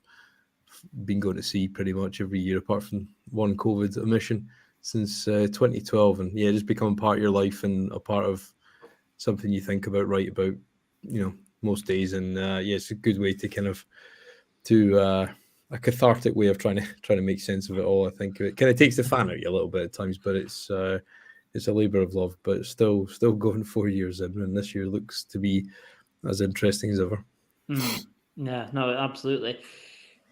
been going to see pretty much every year, apart from one COVID omission since 2012, and yeah, just becoming part of your life and a part of something you think about, write about, most days. And it's a good way to kind of a cathartic way of trying to make sense of it all. I think it kind of takes the fan out of you a little bit at times, but it's a labour of love. But it's still going 4 years in, and this year looks to be as interesting as ever. Yeah, no, absolutely.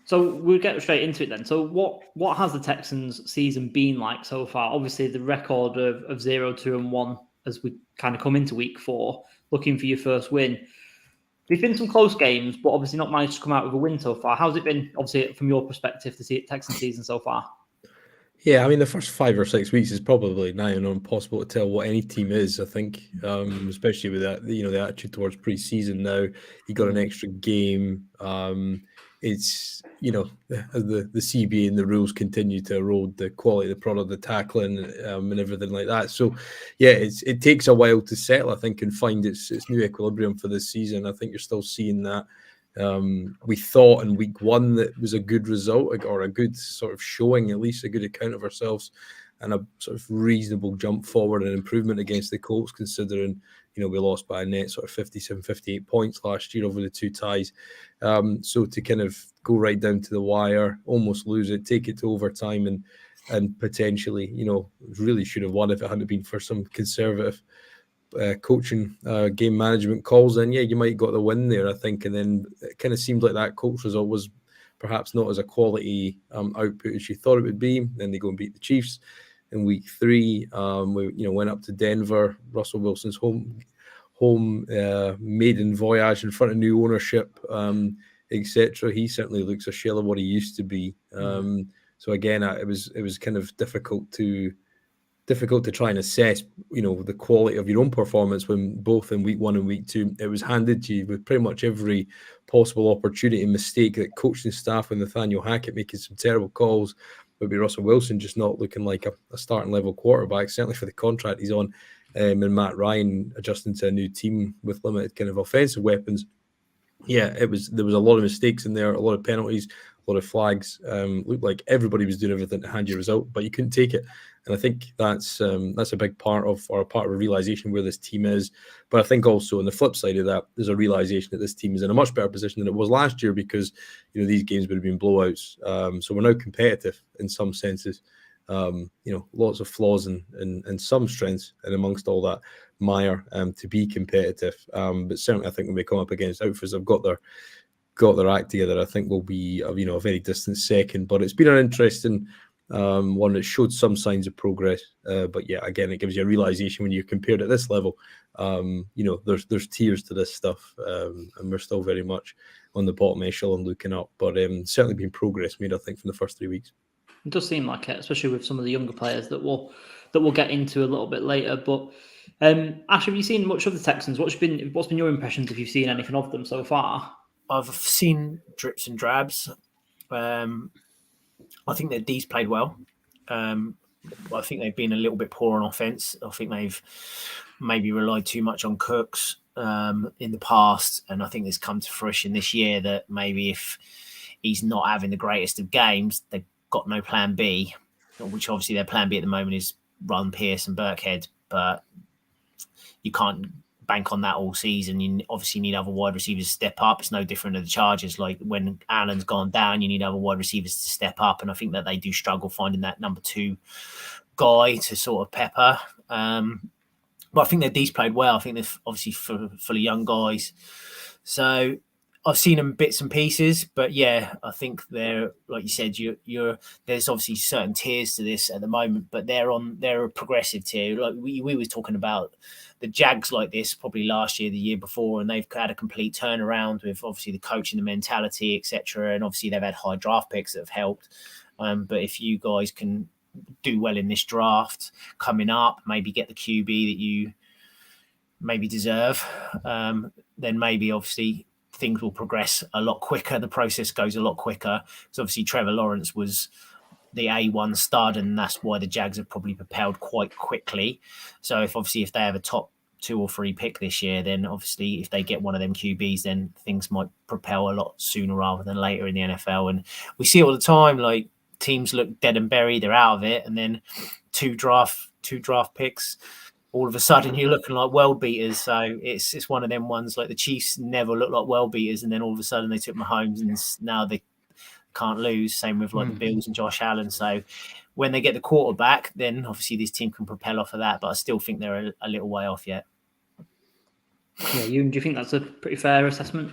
So we'll get straight into it then. So what has the Texans season been like so far? Obviously, the record of 0-2-1 as we kind of come into week 4, looking for your first win. There's been some close games, but obviously not managed to come out with a win so far. How's it been, obviously, from your perspective, to see Texan season so far? Yeah, I mean, the first 5 or 6 weeks is probably nigh on impossible to tell what any team is. I think, especially with that, the attitude towards pre-season now. You got an extra game. It's as the CBA and the rules continue to erode the quality of the product, the tackling, and everything like that. So, yeah, it takes a while to settle, I think, and find its new equilibrium for this season. I think you're still seeing that. We thought in week one that was a good result or a good sort of showing, at least a good account of ourselves, and a sort of reasonable jump forward and improvement against the Colts, considering we lost by a net sort of 57, 58 points last year over the two ties. So to kind of go right down to the wire, almost lose it, take it to overtime, and potentially, really should have won if it hadn't been for some conservative coaching, game management calls, and you might got the win there, I think. And then it kind of seemed like that Colts result was perhaps not as a quality output as you thought it would be. Then they go and beat the Chiefs in week 3. We went up to Denver, Russell Wilson's home maiden voyage in front of new ownership, etc. He certainly looks a shell of what he used to be. So again, it was kind of difficult to try and assess, the quality of your own performance when both in week 1 and week 2, it was handed to you with pretty much every possible opportunity and mistake that coaching staff and Nathaniel Hackett making some terrible calls, maybe Russell Wilson just not looking like a starting level quarterback, certainly for the contract he's on, and Matt Ryan adjusting to a new team with limited kind of offensive weapons. Yeah, there was a lot of mistakes in there, a lot of penalties, a lot of flags. Looked like everybody was doing everything to hand you a result, but you couldn't take it. And I think that's a big part of a realization where this team is. But I think also on the flip side of that, there's a realization that this team is in a much better position than it was last year, because these games would have been blowouts. So we're now competitive in some senses. Lots of flaws and some strengths, and amongst all that mire, to be competitive. But certainly, I think when we come up against outfits have got their act together, I think we'll be a very distant second. But it's been an interesting one that showed some signs of progress. But yeah, again, it gives you a realization when you're compared at this level. There's tiers to this stuff, and we're still very much on the bottom echelon looking up. But certainly been progress made, I think, from the first 3 weeks. It does seem like it, especially with some of the younger players that we'll get into a little bit later. But Ash, have you seen much of the Texans? What's been your impressions, if you've seen anything of them so far? I've seen drips and drabs. I think that D's played well. I think they've been a little bit poor on offense. I think they've maybe relied too much on Cooks in the past, and I think it's come to fruition this year that maybe if he's not having the greatest of games, they've got no plan B, which obviously their plan B at the moment is run Pierce and Burkhead, but you can't bank on that all season. You obviously need other wide receivers to step up. It's no different to the Chargers. Like when Allen's gone down, you need other wide receivers to step up, and I think that they do struggle finding that number 2 guy to sort of pepper. But I think their D's played well. I think they're obviously full of young guys. So I've seen them bits and pieces, but yeah, I think they're, like you said, there's obviously certain tiers to this at the moment, but they're a progressive tier. Like we were talking about the Jags like this probably last year, the year before, and they've had a complete turnaround with obviously the coaching, the mentality, etc. And obviously they've had high draft picks that have helped. But if you guys can do well in this draft coming up, maybe get the QB that you maybe deserve, then maybe obviously things will progress a lot quicker. The process goes a lot quicker. So obviously Trevor Lawrence was the A1 stud, and that's why the Jags have probably propelled quite quickly. So if they have a top 2 or 3 pick this year, then obviously if they get one of them QBs, then things might propel a lot sooner rather than later in the NFL. And we see it all the time, like teams look dead and buried, they're out of it, and then two draft picks, all of a sudden you're looking like world beaters. So it's one of them ones, like the Chiefs never looked like world beaters, and then all of a sudden they took Mahomes, and now they can't lose. Same with like the Bills and Josh Allen. So when they get the quarterback, then obviously this team can propel off of that. But I still think they're a little way off yet. Yeah, do you think that's a pretty fair assessment?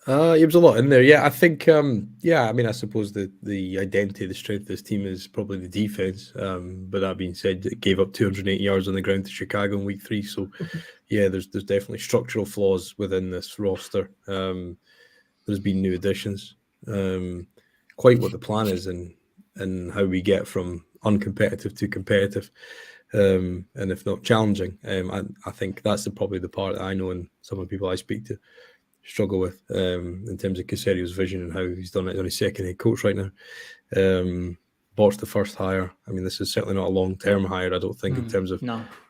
It was a lot in there. Yeah, I think, I mean, I suppose the identity, the strength of this team is probably the defense. But that being said, it gave up 208 yards on the ground to Chicago in week 3. So, yeah, there's definitely structural flaws within this roster. There's been new additions. Quite what the plan is, and and how we get from uncompetitive to competitive, and if not challenging. I think that's probably the part that I know and some of the people I speak to struggle with in terms of Caserio's vision and how he's done it on his second head coach right now. Botched the first hire. I mean, this is certainly not a long-term hire, I don't think, in terms of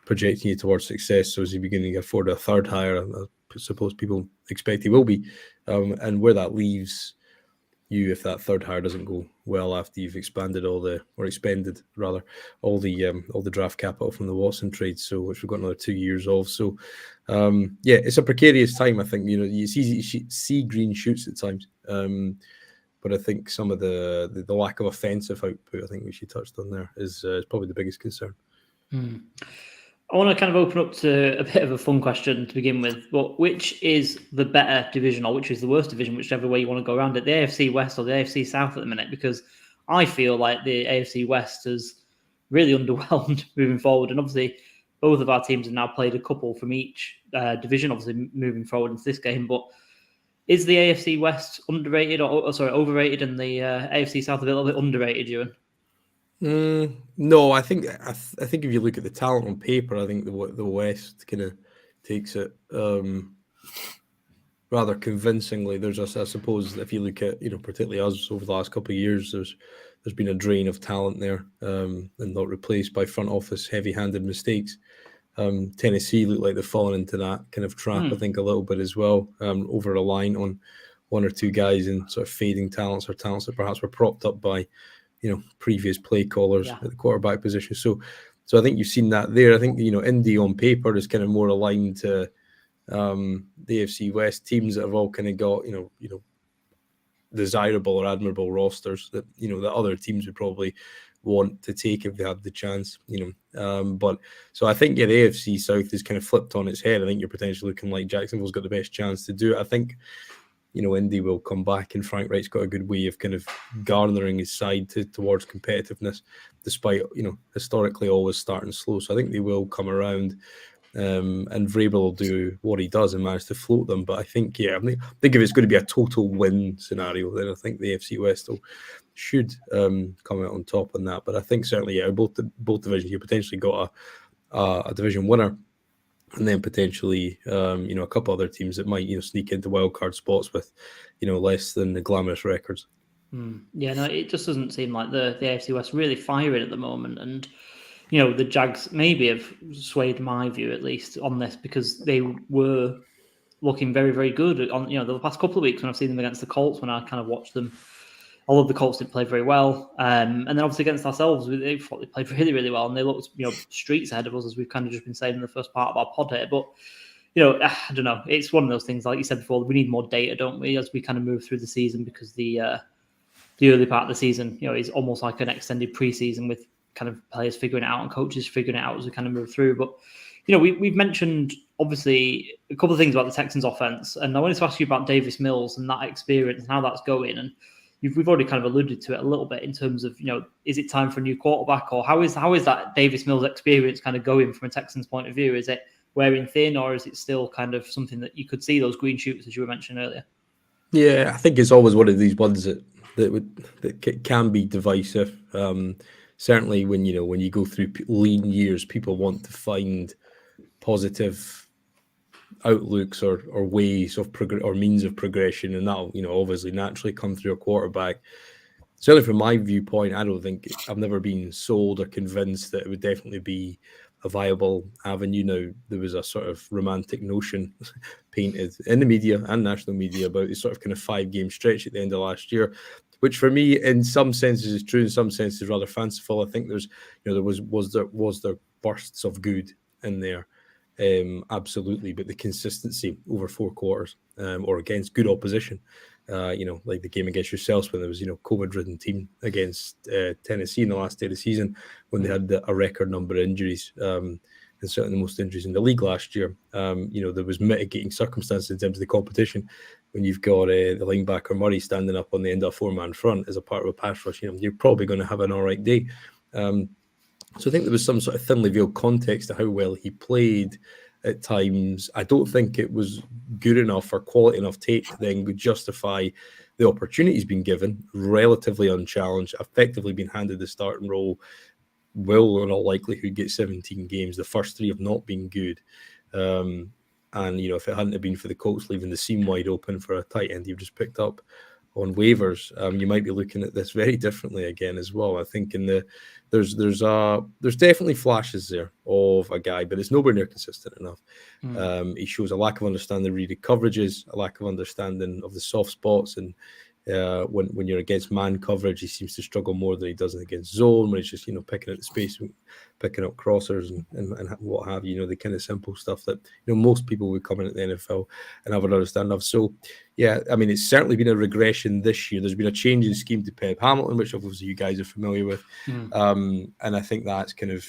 projecting you towards success. So is he beginning to afford a third hire? I suppose people expect he will be. And where that leaves you, if that third hire doesn't go well after you've expended all the draft capital from the Watson trade, so which we've got another 2 years of. So it's a precarious time. I think you see green shoots at times, but I think some of the lack of offensive output, I think which you touched on there, is probably the biggest concern. I want to kind of open up to a bit of a fun question to begin with, but which is the better division or which is the worst division, whichever way you want to go around it, the AFC West or the AFC South at the minute? Because I feel like the AFC West has really underwhelmed moving forward. And obviously, both of our teams have now played a couple from each division, obviously moving forward into this game. But is the AFC West overrated and the AFC South a little bit underrated, Ewan? No, I think if you look at the talent on paper, I think the West kind of takes it rather convincingly. There's I suppose if you look at particularly us over the last couple of years, there's been a drain of talent there, and not replaced by front office heavy-handed mistakes. Tennessee look like they've fallen into that kind of trap, I think, a little bit as well, over reliant on one or two guys and sort of fading talents or talents that perhaps were propped up by previous play callers at the quarterback position. So I think you've seen that there. I think Indy on paper is kind of more aligned to the AFC West teams that have all kind of got desirable or admirable rosters that that other teams would probably want to take if they had the chance. But so I think the AFC South is kind of flipped on its head. I think you're potentially looking like Jacksonville's got the best chance to do it. I think Indy will come back, and Frank Wright's got a good way of kind of garnering his side towards competitiveness, despite historically always starting slow. So I think they will come around, and Vrabel will do what he does and manage to float them. But I think if it's going to be a total win scenario, then I think the AFC West should come out on top on that. But I think certainly both divisions, you potentially got a division winner. And then potentially, a couple other teams that might, sneak into wildcard spots with, less than the glamorous records. Yeah, no, it just doesn't seem like the AFC West really firing at the moment. And, the Jags maybe have swayed my view, at least, on this, because they were looking very, very good on, the past couple of weeks when I've seen them against the Colts, when I kind of watched them. Although the Colts didn't play very well. And then obviously against ourselves, they thought they played really, really well. And they looked, streets ahead of us, as we've kind of just been saying in the first part of our pod here. But, I don't know. It's one of those things, like you said before, we need more data, don't we, as we kind of move through the season, because the early part of the season, is almost like an extended preseason with kind of players figuring it out and coaches figuring it out as we kind of move through. But, we've mentioned, obviously, a couple of things about the Texans offense. And I wanted to ask you about Davis Mills and that experience and how that's going. And we've already kind of alluded to it a little bit in terms of, is it time for a new quarterback, or how is that Davis Mills experience kind of going from a Texans point of view? Is it wearing thin, or is it still kind of something that you could see those green shoots, as you were mentioning earlier? Yeah, I think it's always one of these ones that can be divisive. Certainly when you go through lean years, people want to find positive outlooks or ways of or means of progression, and that'll obviously naturally come through a quarterback. Certainly from my viewpoint, I've never been sold or convinced that it would definitely be a viable avenue. Now, there was a sort of romantic notion painted in the media and national media about this sort of kind of 5-game stretch at the end of last year, which for me in some senses is true, in some senses rather fanciful. I think there's there was there bursts of good in there. Absolutely, but the consistency over 4 quarters, or against good opposition, like the game against yourselves when there was COVID-ridden team against Tennessee in the last day of the season, when they had a record number of injuries, and certainly the most injuries in the league last year. There was mitigating circumstances in terms of the competition when you've got the linebacker Murray standing up on the end of a 4-man front as a part of a pass rush. You're probably going to have an all right day. So I think there was some sort of thinly veiled context to how well he played at times. I don't think it was good enough or quality enough tape to then justify the opportunity he's been given, relatively unchallenged, effectively been handed the starting role, will in all likelihood get 17 games. The first 3 have not been good. And, if it hadn't have been for the Colts leaving the seam wide open for a tight end you've just picked up on waivers, you might be looking at this very differently again as well. I think there's definitely flashes there of a guy, but it's nowhere near consistent enough. He shows a lack of understanding of readed coverages, a lack of understanding of the soft spots, and when you're against man coverage, he seems to struggle more than he does against zone, where he's just picking out the space, picking up crossers and what have you. The kind of simple stuff that most people would come in at the NFL and have an understanding of. So yeah, I mean, it's certainly been a regression this year. There's been a change in scheme to Pep Hamilton, which obviously you guys are familiar with, and I think that's kind of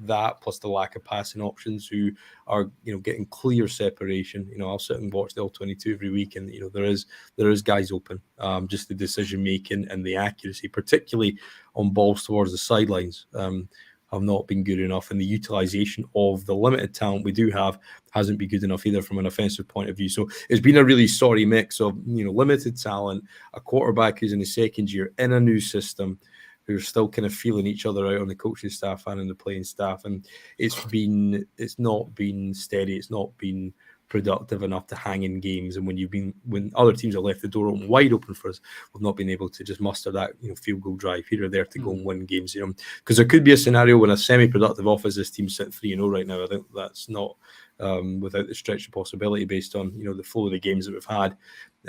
that, plus the lack of passing options who are getting clear separation. I'll sit and watch the All-22 every week, and there is guys open. Just the decision making and the accuracy, particularly on balls towards the sidelines, have not been good enough, and the utilization of the limited talent we do have hasn't been good enough either from an offensive point of view. So it's been a really sorry mix of limited talent, a quarterback who's in his second year in a new system, who are still kind of feeling each other out on the coaching staff and in the playing staff. And it's not been steady. It's not been productive enough to hang in games. And when other teams have left the door wide open for us, we've not been able to just muster that field goal drive here or there to go and win games. Because there could be a scenario when a semi-productive offense, this team's sitting 3-0 right now. I think that's not without the stretch of possibility based on the flow of the games that we've had.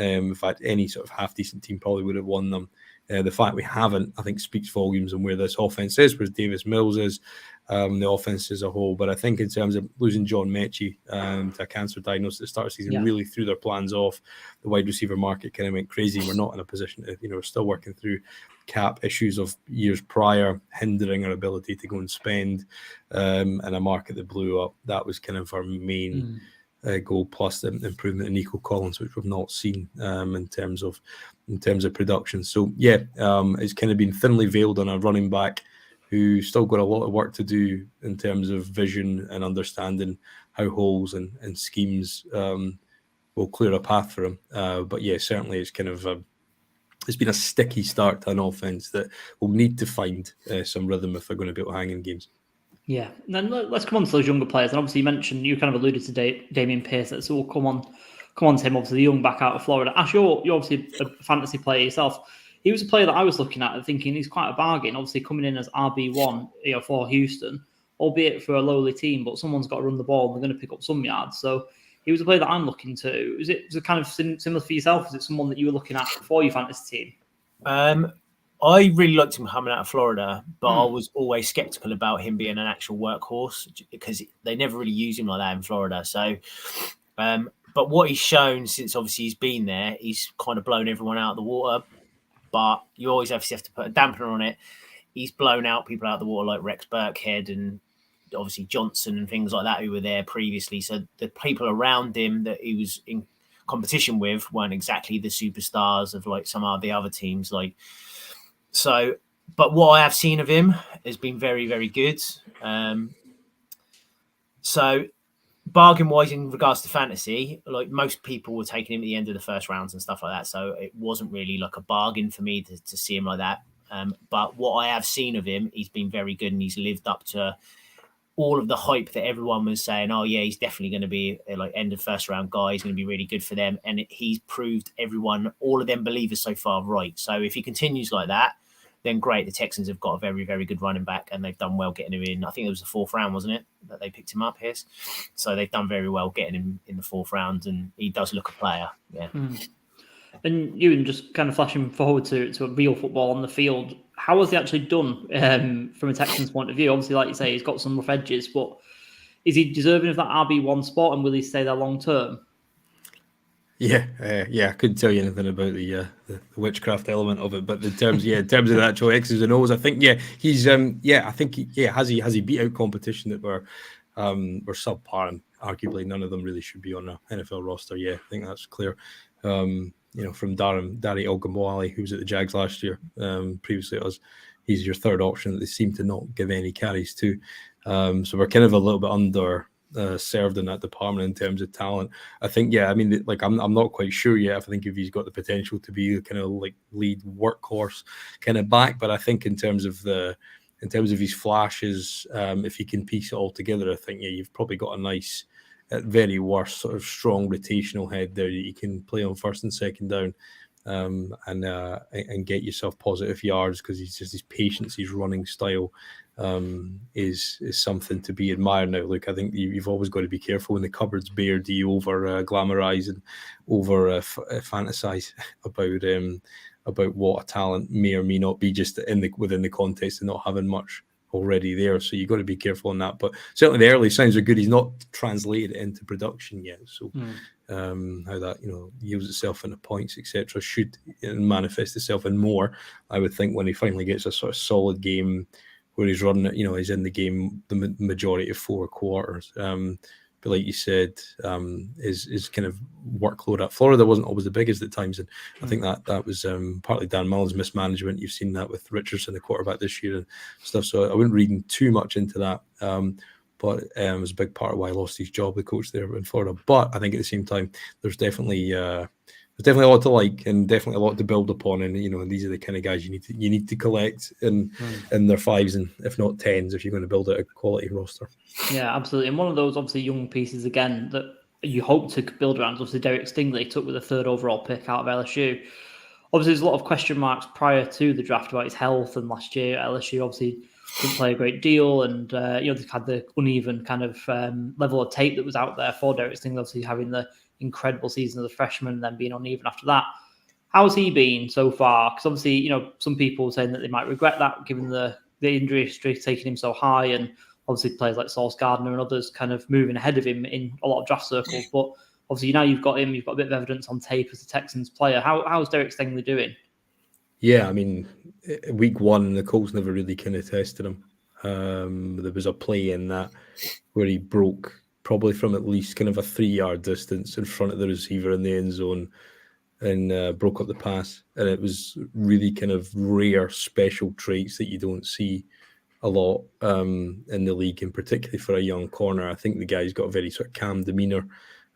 In fact, any sort of half-decent team probably would have won them. The fact we haven't, I think, speaks volumes on where this offense is, where Davis Mills is, the offense as a whole. But I think in terms of losing John Mechie to a cancer diagnosis at the start of the season really threw their plans off. The wide receiver market kind of went crazy. We're not in a position to, we're still working through cap issues of years prior, hindering our ability to go and spend in a market that blew up. That was kind of our main goal, plus the improvement in Nico Collins, which we've not seen in terms of production. So yeah, it's kind of been thinly veiled on a running back who still got a lot of work to do in terms of vision and understanding how holes and schemes will clear a path for him. But yeah, certainly it's kind of it's been a sticky start to an offense that will need to find some rhythm if they're going to be able to hang in games. Yeah, and then let's come on to those younger players. And obviously, you kind of alluded to Damian Pierce. So we'll come on to him. Obviously, the young back out of Florida. Ash, you're obviously a fantasy player yourself. He was a player that I was looking at and thinking he's quite a bargain. Obviously, coming in as RB1, for Houston, albeit for a lowly team, but someone's got to run the ball and they're going to pick up some yards. So he was a player that I'm looking to. Was it kind of similar for yourself? Is it someone that you were looking at for your fantasy team? I really liked him coming out of Florida, but I was always skeptical about him being an actual workhorse because they never really use him like that in Florida. So, but what he's shown since obviously he's been there, he's kind of blown everyone out of the water. But you always have to put a dampener on it. He's blown out people out of the water like Rex Burkhead and obviously Johnson and things like that who were there previously. So the people around him that he was in competition with weren't exactly the superstars of like some of the other teams. So, but what I have seen of him has been very, very good. So, bargain-wise, in regards to fantasy, like most people were taking him at the end of the first rounds and stuff like that. So it wasn't really like a bargain for me to see him like that. But what I have seen of him, he's been very good and he's lived up to all of the hype that everyone was saying. Oh yeah, he's definitely going to be like end of first round guy. He's going to be really good for them. And he's proved everyone, all of them believers so far right. So if he continues like that, then great. The Texans have got a very, very good running back and they've done well getting him in. I think it was the 4th round, wasn't it, that they picked him up here? So they've done very well getting him in the 4th round and he does look a player. Yeah. And Ewan, just kind of flashing forward to a real football on the field, how has he actually done from a Texans point of view? Obviously, like you say, he's got some rough edges, but is he deserving of that RB1 spot and will he stay there long term? Yeah, I couldn't tell you anything about the witchcraft element of it, but in terms of the actual X's and O's, I think he's has he beat out competition that were subpar, and arguably none of them really should be on an NFL roster. Yeah, I think that's clear. From Dari Ogunbowale, who was at the Jags last year, previously it was, he's your third option that they seem to not give any carries to. So we're kind of a little bit under served in that department in terms of talent. I think, yeah, I mean, like I'm not quite sure yet. I think if he's got the potential to be kind of like lead workhorse kind of back, but I think in terms of his flashes, if he can piece it all together, I think, yeah, you've probably got a nice, at very worst, sort of strong rotational head there that you can play on first and second down. And get yourself positive yards, because his patience, his running style is something to be admired. Now, look, I think you've always got to be careful when the cupboard's bare. Do you over glamorize and over fantasize about what a talent may or may not be just within the context of not having much already there? So you've got to be careful on that. But certainly the early signs are good. He's not translated it into production yet. So how that yields itself into points, etc., should manifest itself in more, I would think, when he finally gets a sort of solid game where he's running it, he's in the game the majority of 4 quarters. But like you said, his kind of workload at Florida wasn't always the biggest at times, and I think that was partly Dan Mullen's mismanagement. You've seen that with Richardson, the quarterback this year, and stuff. So I wouldn't read too much into that. But it was a big part of why he lost his job, the coach there in Florida. But I think at the same time, there's definitely a lot to like, and definitely a lot to build upon. And these are the kind of guys you need to collect in their 5s and if not 10s if you're going to build out a quality roster. Yeah, absolutely. And one of those obviously young pieces again that you hope to build around. Obviously, Derek Stingley took with a 3rd overall pick out of LSU. Obviously, there's a lot of question marks prior to the draft about his health, and last year LSU obviously didn't play a great deal, and they've had the uneven kind of level of tape that was out there for Derek Stingley, obviously having the incredible season as a freshman and then being uneven after that. How's he been so far? Because obviously, some people saying that they might regret that given the injury history taking him so high, and obviously players like Sauce Gardner and others kind of moving ahead of him in a lot of draft circles. But obviously now you've got him, you've got a bit of evidence on tape as a Texans player. How's Derek Stingley doing? Yeah, I mean, week 1, the Colts never really kind of tested him. There was a play in that where he broke probably from at least kind of a 3-yard distance in front of the receiver in the end zone and broke up the pass. And it was really kind of rare special traits that you don't see a lot in the league, and particularly for a young corner. I think the guy's got a very sort of calm demeanor,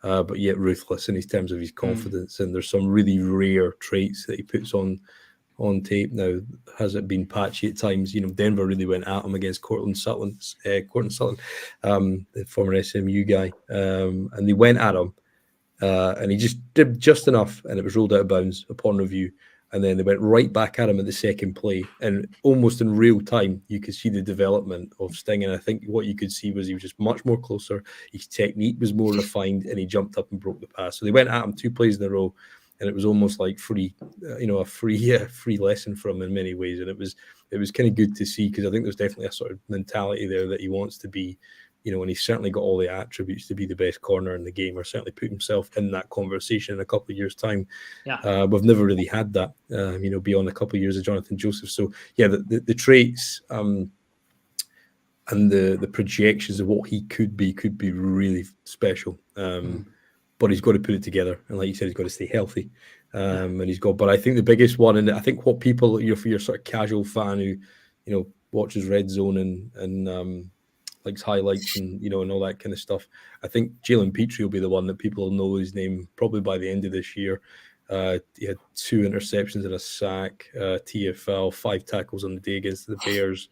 but yet ruthless in terms of his confidence. And there's some really rare traits that he puts on tape. Now, has it been patchy at times? Denver really went at him against Cortland Sutton, the former SMU guy, and they went at him, and he just did just enough, and it was ruled out of bounds upon review. And then they went right back at him at the second play, and almost in real time, you could see the development of Sting. And I think what you could see was he was just much more closer. His technique was more refined, and he jumped up and broke the pass. So they went at him 2 plays in a row, and it was almost like a free lesson for him in many ways. And it was kind of good to see, because I think there's definitely a sort of mentality there that he wants to be, and he's certainly got all the attributes to be the best corner in the game, or certainly put himself in that conversation in a couple of years' time. Yeah. We've never really had that, beyond a couple of years of Jonathan Joseph. So yeah, the traits and the projections of what he could be really special. But he's got to put it together, and like you said, he's got to stay healthy. But I think the biggest one, and I think what people, for your sort of casual fan who, watches Red Zone and likes highlights and and all that kind of stuff, I think Jalen Petrie will be the one that people will know his name probably by the end of this year. He had 2 interceptions and a sack, TFL, 5 tackles on the day against the Bears.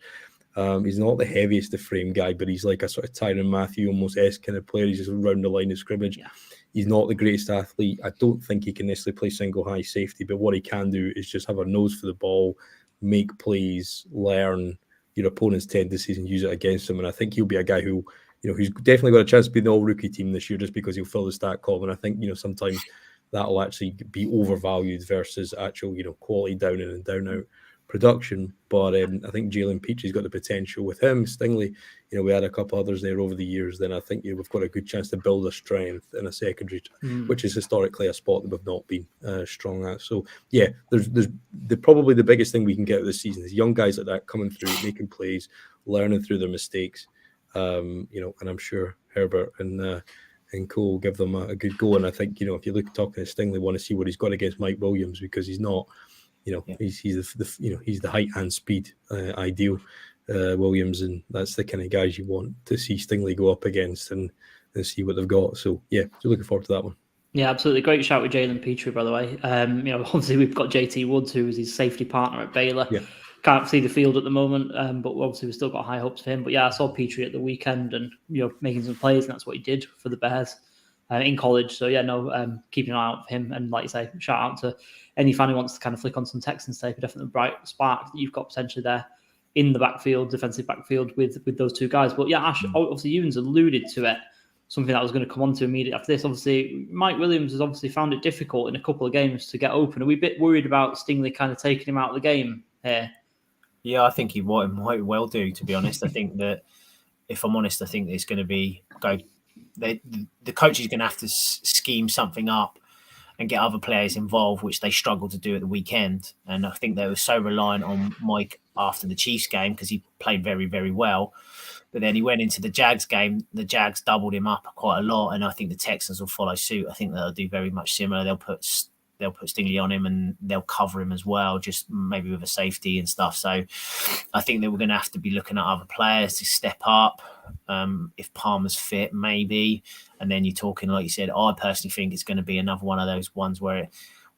He's not the heaviest of frame guy, but he's like a sort of Tyrann Mathieu almost-esque kind of player. He's just around the line of scrimmage. Yeah. He's not the greatest athlete. I don't think he can necessarily play single high safety, but what he can do is just have a nose for the ball, make plays, learn your opponent's tendencies and use it against him. And I think he'll be a guy who, who's definitely got a chance to be in the all-rookie team this year just because he'll fill the stat column. And I think, sometimes that'll actually be overvalued versus actual, quality down in and down out production. But I think Jalen Petrie's got the potential with him. Stingley, we had a couple others there over the years. Then I think we've got a good chance to build a strength in a secondary, which is historically a spot that we've not been strong at. So yeah, there's probably the biggest thing we can get out of this season is young guys like that coming through, making plays, learning through their mistakes. And I'm sure Herbert and Cole will give them a good go. And I think if you look talking to Stingley, want to see what he's got against Mike Williams, because he's not. He's the height and speed ideal Williams, and that's the kind of guys you want to see Stingley go up against. And see what they've got. So yeah, so looking forward to that one. Yeah, absolutely. Great shout with Jalen Petrie, by the way. Obviously we've got JT Woods, who is his safety partner at Baylor. Yeah. Can't see the field at the moment, but obviously we've still got high hopes for him. But yeah, I saw Petrie at the weekend and making some plays, and that's what he did for the Bears in college. So yeah, keeping an eye out for him. And like you say, shout out to any fan who wants to kind of flick on some Texans tape. Definitely a bright spark that you've got potentially there in the backfield, defensive backfield with those two guys. But yeah, Ash, obviously Ewan's alluded to it. Something that I was going to come on to immediately after this. Obviously, Mike Williams has obviously found it difficult in a couple of games to get open. Are we a bit worried about Stingley kind of taking him out of the game here? Yeah, I think he might well do, to be honest. I think that, if I'm honest, I think it's going to be the coach is going to have to scheme something up and get other players involved, which they struggled to do at the weekend. And I think they were so reliant on Mike after the Chiefs game because he played very, very well. But then he went into the Jags game. The Jags doubled him up quite a lot, and I think the Texans will follow suit. I think they'll do very much similar. They'll put Stingley on him, and they'll cover him as well, just maybe with a safety and stuff. So I think that we're going to have to be looking at other players to step up. If Palmer's fit, maybe. And then you're talking, like you said, I personally think it's going to be another one of those ones where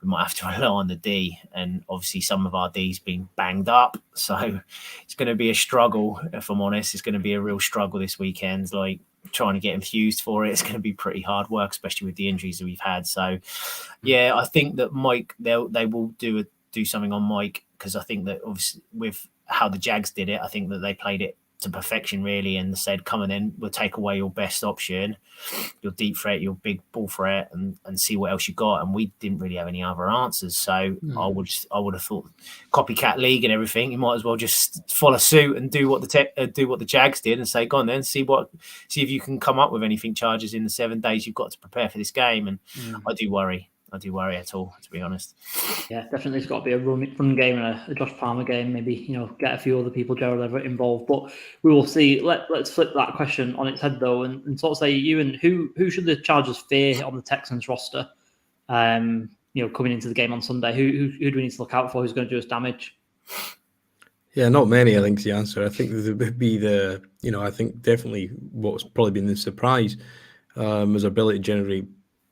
we might have to rely on the D, and obviously some of our D's been banged up, so it's going to be a struggle. If I'm honest, it's going to be a real struggle this weekend. Like trying to get infused for it, it's going to be pretty hard work, especially with the injuries that we've had. So, yeah, I think that Mike, they will do something on Mike, because I think that obviously with how the Jags did it, I think that they played it to perfection really, and said, come on then, we'll take away your best option, your deep threat, your big ball threat, and see what else you got. And we didn't really have any other answers. So I would have thought copycat league and everything, you might as well just follow suit and do what the Jags did and say, go on then, see if you can come up with anything charges in the 7 days you've got to prepare for this game. And I do worry at all, to be honest. Yeah, definitely. It's got to be a run game and a Josh Palmer game. Maybe get a few other people, Gerald Everett, involved. But we will see. Let's flip that question on its head though, and sort of say, Ewan, who should the Chargers fear on the Texans roster? Coming into the game on Sunday, who do we need to look out for? Who's going to do us damage? Yeah, not many, I think, is the answer. I think there would be I think definitely what's probably been the surprise was our ability to generate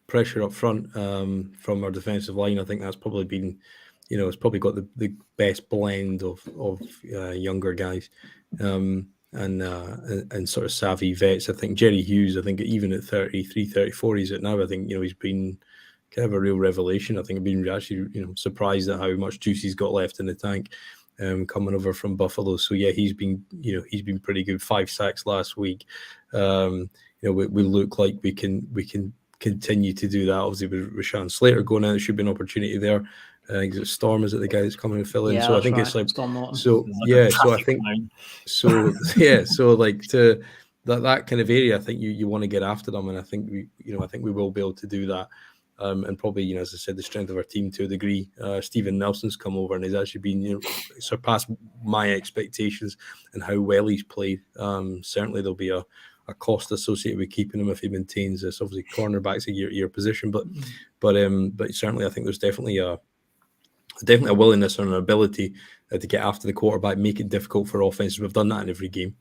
pressure up front from our defensive line. I think that's probably been, it's probably got the best blend of younger guys and sort of savvy vets. I think Jerry Hughes, I think even at 33, 34, he's at now, I think, he's been kind of a real revelation. I think I've been actually, surprised at how much juice he's got left in the tank coming over from Buffalo. So yeah, he's been pretty good. 5 sacks last week. We look like we can continue to do that. Obviously, with Rashawn Slater going out, there should be an opportunity there. I think it's Storm, is it the guy that's coming to fill in? Yeah, so I think right. It's like so yeah. So I think So like to that kind of area, I think you want to get after them, and I think we will be able to do that. And probably, as I said, the strength of our team to a degree. Steven Nelson's come over and he's actually been surpassed my expectations and how well he's played. Certainly there'll be a cost associated with keeping him if he maintains this. Obviously, cornerback's a year position, but certainly I think there's definitely a willingness and an ability to get after the quarterback, make it difficult for offenses. We've done that in every game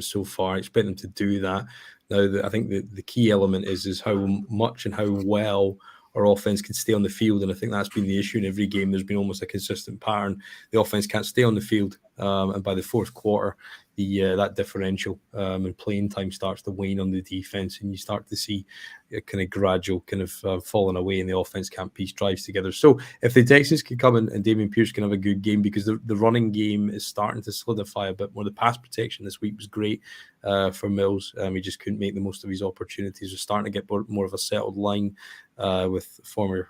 so far. I expect them to do that. Now, I think the key element is how much and how well our offense can stay on the field, and I think that's been the issue in every game. There's been almost a consistent pattern. The offense can't stay on the field, and by the fourth quarter, that differential and playing time starts to wane on the defense, and you start to see a kind of gradual falling away, and the offense can't piece drives together. So if the Texans can come in and Dameon Pierce can have a good game, because the running game is starting to solidify a bit more. The pass protection this week was great for Mills. He just couldn't make the most of his opportunities. We're starting to get more of a settled line with former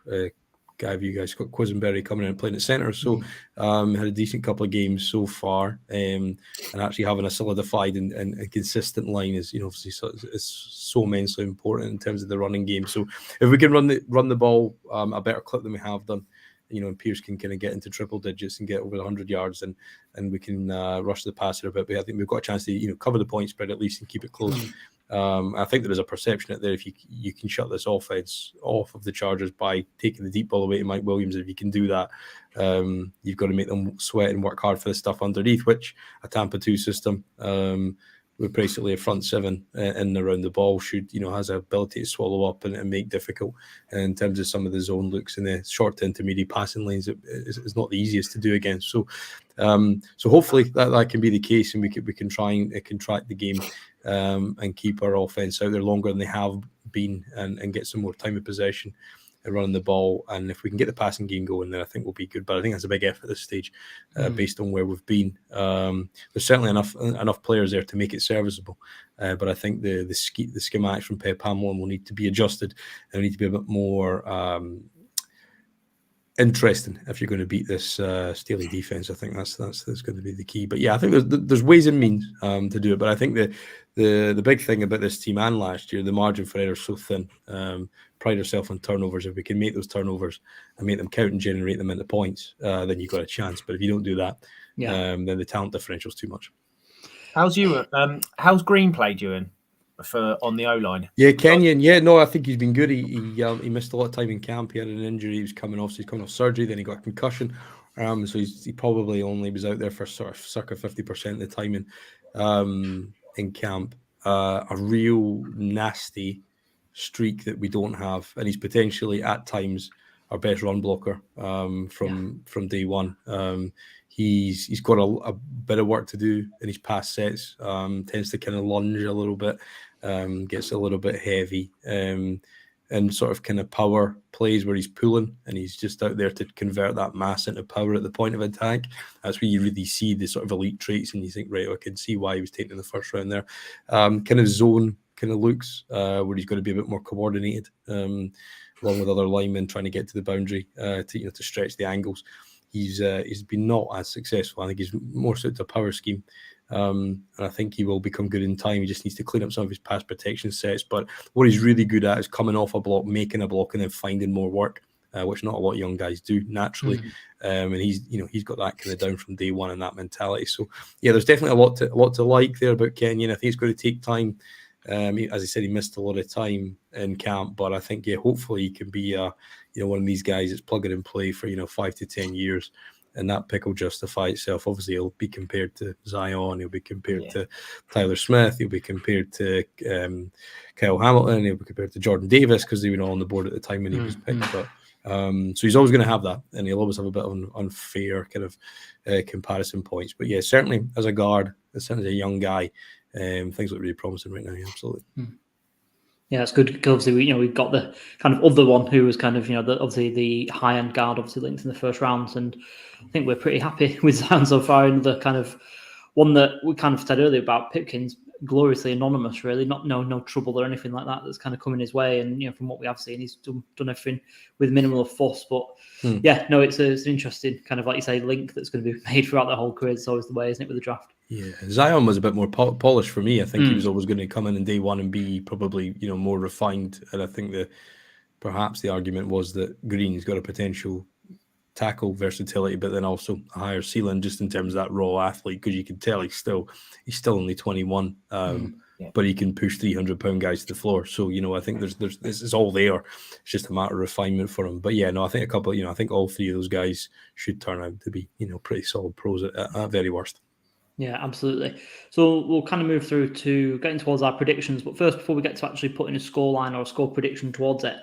guy of you guys, Scott Quisenberry, coming in and playing at centre. So had a decent couple of games so far, and actually having a solidified and consistent line is, obviously so immensely important in terms of the running game. So if we can run the ball a better clip than we have done, and Pierce can kind of get into triple digits and get over 100 yards, and we can rush the passer a bit. But I think we've got a chance to cover the point spread at least and keep it close. I think there is a perception out there, if you can shut this offense off of the Chargers by taking the deep ball away to Mike Williams. If you can do that, you've got to make them sweat and work hard for the stuff underneath, which a Tampa 2 system with basically a front seven in and around the ball should, has an ability to swallow up and make difficult in terms of some of the zone looks in the short to intermediate passing lanes. It's not the easiest to do against. So hopefully that can be the case, and we can try and contract the game and keep our offense out there longer than they have been, and get some more time of possession running the ball. And if we can get the passing game going, then I think we'll be good. But I think that's a big effort at this stage, based on where we've been. There's certainly enough players there to make it serviceable. But I think the schematics from Pep Hamlin will need to be adjusted, and need to be a bit more interesting if you're going to beat this Steely defense. I think that's going to be the key. But yeah, I think there's ways and means to do it. But I think the big thing about this team and last year, the margin for error is so thin. Pride ourselves on turnovers. If we can make those turnovers and make them count and generate them into points, then you've got a chance. But if you don't do that, then the talent differential is too much. How's Green played, Ewan, on the O-line? Yeah, Kenyon. Yeah, no, I think he's been good. He missed a lot of time in camp. He had an injury. He was coming off surgery. Then he got a concussion. So he probably only was out there for sort of circa 50% of the time in camp. A real nasty streak that we don't have, and he's potentially at times our best run blocker from day one. He's got a bit of work to do in his pass sets. Tends to kind of lunge a little bit, gets a little bit heavy, and sort of kind of power plays where he's pulling, and he's just out there to convert that mass into power at the point of attack. That's where you really see the sort of elite traits, and you think, right, I can see why he was taken in the first round there. Kind of zone kind of looks where he's going to be a bit more coordinated, along with other linemen trying to get to the boundary to stretch the angles. He's been not as successful. I think he's more suited to a power scheme, and I think he will become good in time. He just needs to clean up some of his pass protection sets. But what he's really good at is coming off a block, making a block, and then finding more work, which not a lot of young guys do naturally. And he's got that kind of down from day one and that mentality. So yeah, there's definitely a lot to like there about Kenyon. I think it's going to take time. As I said, he missed a lot of time in camp, but I think hopefully he can be one of these guys that's plug and play for 5 to 10 years, and that pick will justify itself. Obviously, he'll be compared to Zion, he'll be compared to Tyler Smith, he'll be compared to Kyle Hamilton, he'll be compared to Jordan Davis because they were all on the board at the time when he was picked. But so he's always going to have that, and he'll always have a bit of an unfair kind of comparison points. But yeah, certainly as a guard, certainly as a young guy. Things look really promising right now. Yeah, absolutely. Yeah, it's good. Obviously, we've got the kind of other one who was kind of obviously the high end guard, obviously linked in the first round, and I think we're pretty happy with Zion so far. Another kind of one that we kind of said earlier about Pipkins, gloriously anonymous, really, no trouble or anything like that that's kind of coming his way. And from what we have seen, he's done everything with minimal of fuss. But it's an interesting kind of, like you say, link that's going to be made throughout the whole career. It's always the way, isn't it, with the draft? Yeah, Zion was a bit more polished for me. I think he was always going to come in day one and be probably more refined. And I think that perhaps the argument was that Green's got a potential tackle versatility, but then also a higher ceiling just in terms of that raw athlete, because you can tell he's still only 21, but he can push 300-pound guys to the floor. So I think this is all there. It's just a matter of refinement for him. But yeah, no, I think I think all three of those guys should turn out to be pretty solid pros at very worst. Yeah, absolutely. So we'll kind of move through to getting towards our predictions. But first, before we get to actually putting a scoreline or a score prediction towards it,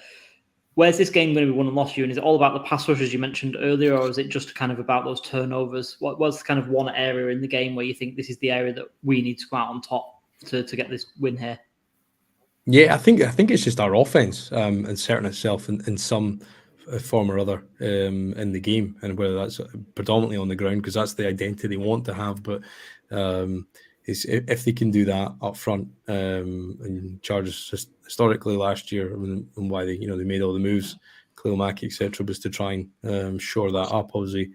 where's this game going to be won and lost, and is it all about the pass rush, as you mentioned earlier, or is it just kind of about those turnovers? What's kind of one area in the game where you think this is the area that we need to go out on top to get this win here? Yeah, I think it's just our offense inserting itself in some form or other in the game, and whether that's predominantly on the ground, because that's the identity they want to have. But if they can do that up front, and Chargers just historically last year, and why they made all the moves, Khalil Mack, etc., was to try and shore that up. Obviously,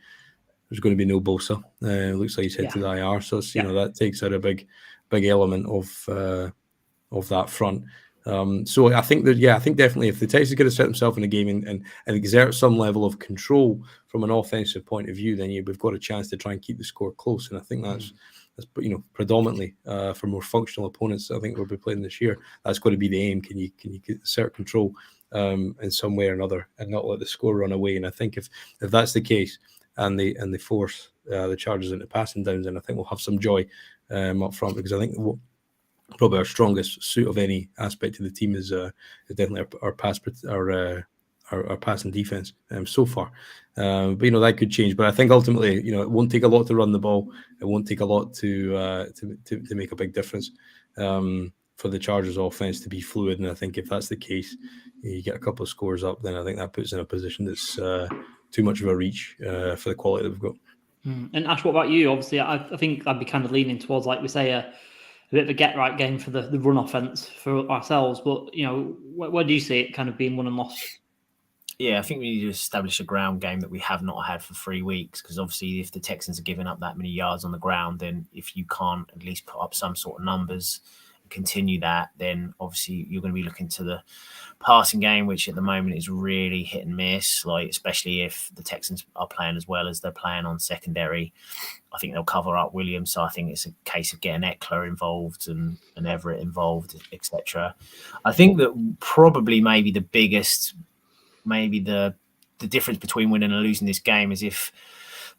there's going to be no Bosa. Looks like he's head to the IR, so it's, that takes out a big element of that front. So I think definitely if the Texans are going to set themselves in a game and exert some level of control from an offensive point of view, then we've got a chance to try and keep the score close. And I think that's predominantly for more functional opponents. I think we'll be playing this year. That's got to be the aim. Can you assert control in some way or another and not let the score run away? And I think if that's the case and they force the Chargers into passing downs, then I think we'll have some joy up front, because I think probably our strongest suit of any aspect of the team is definitely our passing defense so far. But that could change. But I think ultimately, it won't take a lot to run the ball. It won't take a lot to make a big difference for the Chargers offense to be fluid. And I think if that's the case, you get a couple of scores up, then I think that puts in a position that's too much of a reach for the quality that we've got. And Ash, what about you? Obviously, I think I'd be kind of leaning towards, like we say, a bit of a get-right game for the run offense for ourselves. But, where do you see it kind of being won and lost? Yeah, I think we need to establish a ground game that we have not had for 3 weeks, because obviously if the Texans are giving up that many yards on the ground, then if you can't at least put up some sort of numbers and continue that, then obviously you're going to be looking to the passing game, which at the moment is really hit and miss, like especially if the Texans are playing as well as they're playing on secondary. I think they'll cover up Williams, so I think it's a case of getting Eckler involved and Everett involved, etc. I think that probably maybe the biggest, maybe the difference between winning and losing this game is if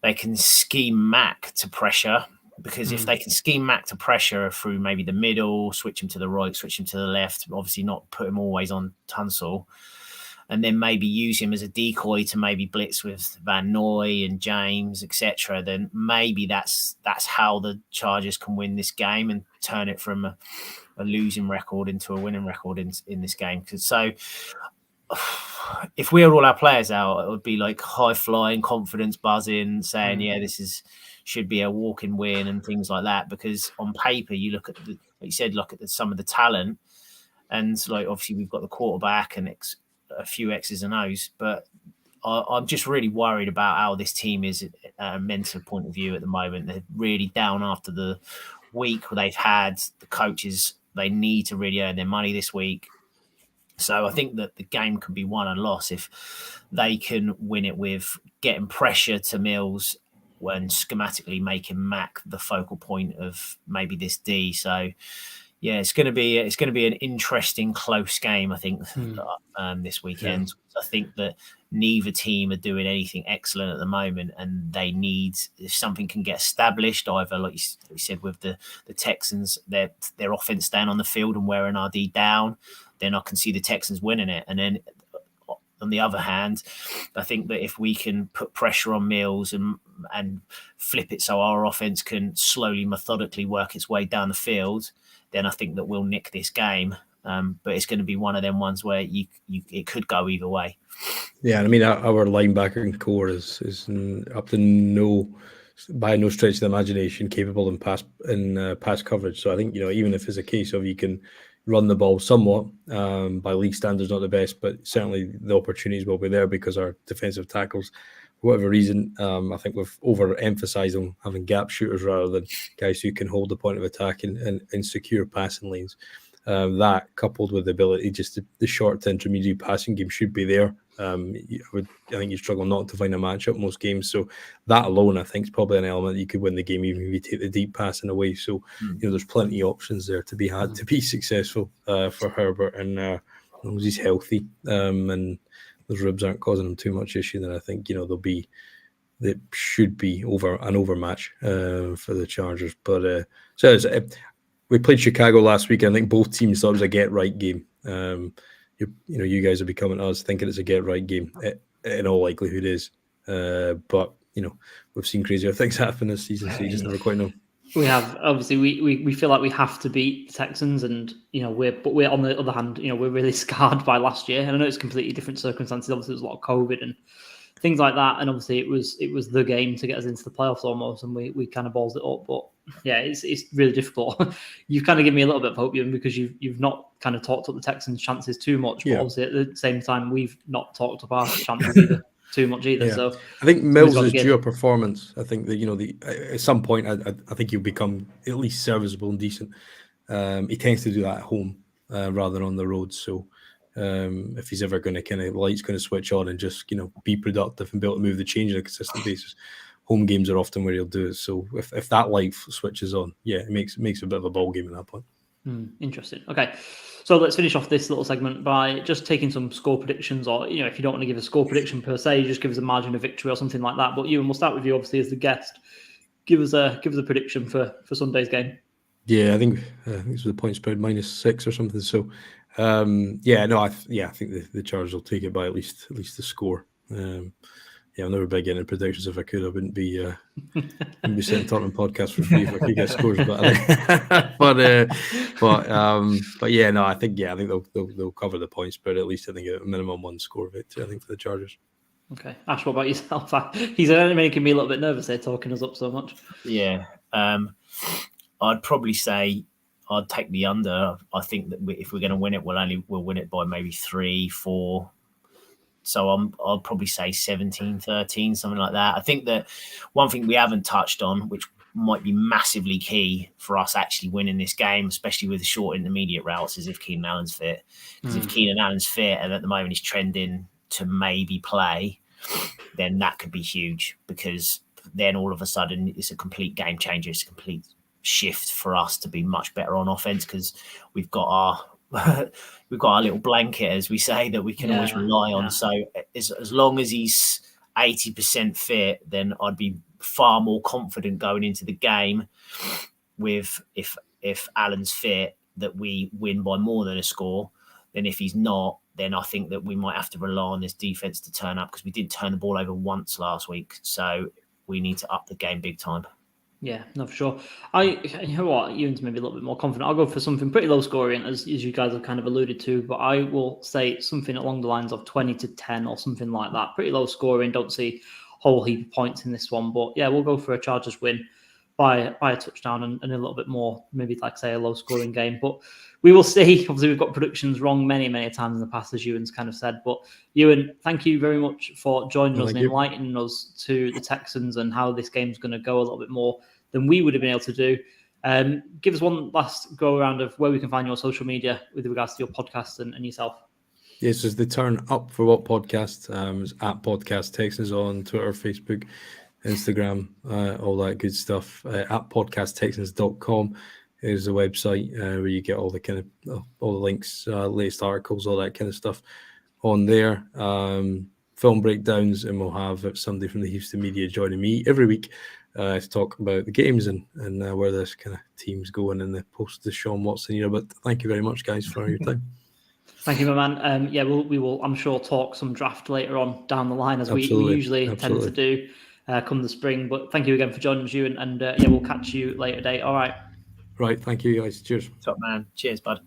they can scheme Mac to pressure. Because if they can scheme Mac to pressure through maybe the middle, switch him to the right, switch him to the left, obviously not put him always on Tunsil, and then maybe use him as a decoy to maybe blitz with Van Noy and James, etc., then maybe that's how the Chargers can win this game and turn it from a losing record into a winning record in this game. So if we had all our players out, it would be like high-flying, confidence buzzing, saying, yeah, should be a walk-in win and things like that. Because on paper, you look at like you said, look at some of the talent, and like obviously we've got the quarterback and a few X's and O's, but I'm just really worried about how this team is at a mental point of view at the moment. They're really down after the week they've had. The coaches, they need to really earn their money this week. So I think that the game can be won and lost if they can win it with getting pressure to Mills when schematically making Mac the focal point of maybe this D. So yeah, it's going to be an interesting close game, I think, this weekend. Yeah. I think that neither team are doing anything excellent at the moment, and they need, if something can get established, either like you said with the Texans, their offense staying on the field and wearing RD down, then I can see the Texans winning it. And then on the other hand, I think that if we can put pressure on Mills and flip it so our offense can slowly, methodically work its way down the field, then I think that we'll nick this game. But it's going to be one of them ones where it could go either way. Yeah, I mean, our linebacker core is up to by no stretch of the imagination capable in pass coverage. So I think, even if it's a case of you can run the ball somewhat, by league standards, not the best, but certainly the opportunities will be there because our defensive tackles, for whatever reason, I think we've overemphasized on having gap shooters rather than guys who can hold the point of attack and secure passing lanes. That coupled with the ability, just the short to intermediate passing game should be there. I think you struggle not to find a matchup most games. So that alone, I think, is probably an element that you could win the game even if you take the deep passing away. So there's plenty of options there to be had to be successful for Herbert, and as long as he's healthy and those ribs aren't causing him too much issue, then I think there should be an overmatch for the Chargers. But we played Chicago last week. I think both teams thought it was a get-right game. You guys will be coming to us thinking it's a get-right game. In all likelihood is. But, we've seen crazier things happen this season, so you just never quite know. We have. Obviously, we feel like we have to beat the Texans, and, we're on the other hand, we're really scarred by last year. And I know it's completely different circumstances. Obviously, there's a lot of COVID and things like that. And obviously, it was the game to get us into the playoffs almost, and we kind of balls it up. But yeah, it's really difficult. You've kind of given me a little bit of hope, Ewan, because you've not kind of talked up the Texans' chances too much. But obviously, at the same time, we've not talked up our chances too much either. Yeah. So I think Mills is due a performance. I think that at some point, I think he'll become at least serviceable and decent. He tends to do that at home rather than on the road. So if he's ever going to light's going to switch on and just be productive and be able to move the change on a consistent basis, home games are often where he'll do it. So if that light switches on, it makes a bit of a ball game at that point. Interesting. Okay, so let's finish off this little segment by just taking some score predictions, or if you don't want to give a score prediction per se, just give us a margin of victory or something like that. But Ewan, we'll start with you obviously as the guest. Give us a prediction for Sunday's game. Yeah, I think it was the point spread -6 or something. So, I think the Chargers will take it by at least the score. I'm never big into predictions. If I could, I wouldn't be sitting talking on podcasts for free if I could get scores. But I think they'll cover the point spread at least. I think a minimum one score victory. I think for the Chargers. Okay, Ash, what about yourself? He's making me a little bit nervous here, talking us up so much. Yeah, I'd probably say I'd take the under. I think that if we're going to win it, we'll win it by maybe 3, 4. So I'll probably say 17-13, something like that. I think that one thing we haven't touched on, which might be massively key for us actually winning this game, especially with the short intermediate routes, is if Keenan Allen's fit. Because if Keenan Allen's fit and at the moment he's trending to maybe play, then that could be huge, because then all of a sudden it's a complete game changer. It's a complete shift for us to be much better on offense, because we've got our little blanket, as we say, that we can always rely on. So as long as he's 80% fit, then I'd be far more confident going into the game with if Allen's fit that we win by more than a score. Then if he's not, then I think that we might have to rely on this defense to turn up, because we did turn the ball over once last week. So we need to up the game big time. Yeah, no, for sure. You know what, Ewan's maybe a little bit more confident. I'll go for something pretty low scoring, as you guys have kind of alluded to, but I will say something along the lines of 20-10 or something like that. Pretty low scoring. Don't see a whole heap of points in this one, but yeah, we'll go for a Chargers win by a touchdown and a little bit more, maybe like say a low scoring game. But we will see. Obviously, we've got predictions wrong many times in the past, as Ewan's kind of said. But Ewan, thank you very much for joining us and enlightening us to the Texans and how this game's going to go a little bit more than we would have been able to do. Give us one last go around of where we can find your social media with regards to your podcast and yourself. Yes, it's the Turn Up for What podcast. It's at Podcast Texans on Twitter, Facebook, Instagram, all that good stuff. At podcasttexans.com is the website where you get all the kind of all the links, latest articles, all that kind of stuff on there. Film breakdowns, and we'll have somebody from the Houston media joining me every week to talk about the games and where this kind of team's going in the post-Deshaun Watson era. But thank you very much, guys, for your time. Thank you, my man. We will, I'm sure, talk some draft later on down the line, as we usually tend to do come the spring. But thank you again for joining us, and we'll catch you later date. All right. Right. Thank you, guys. Cheers. Top man. Cheers, bud.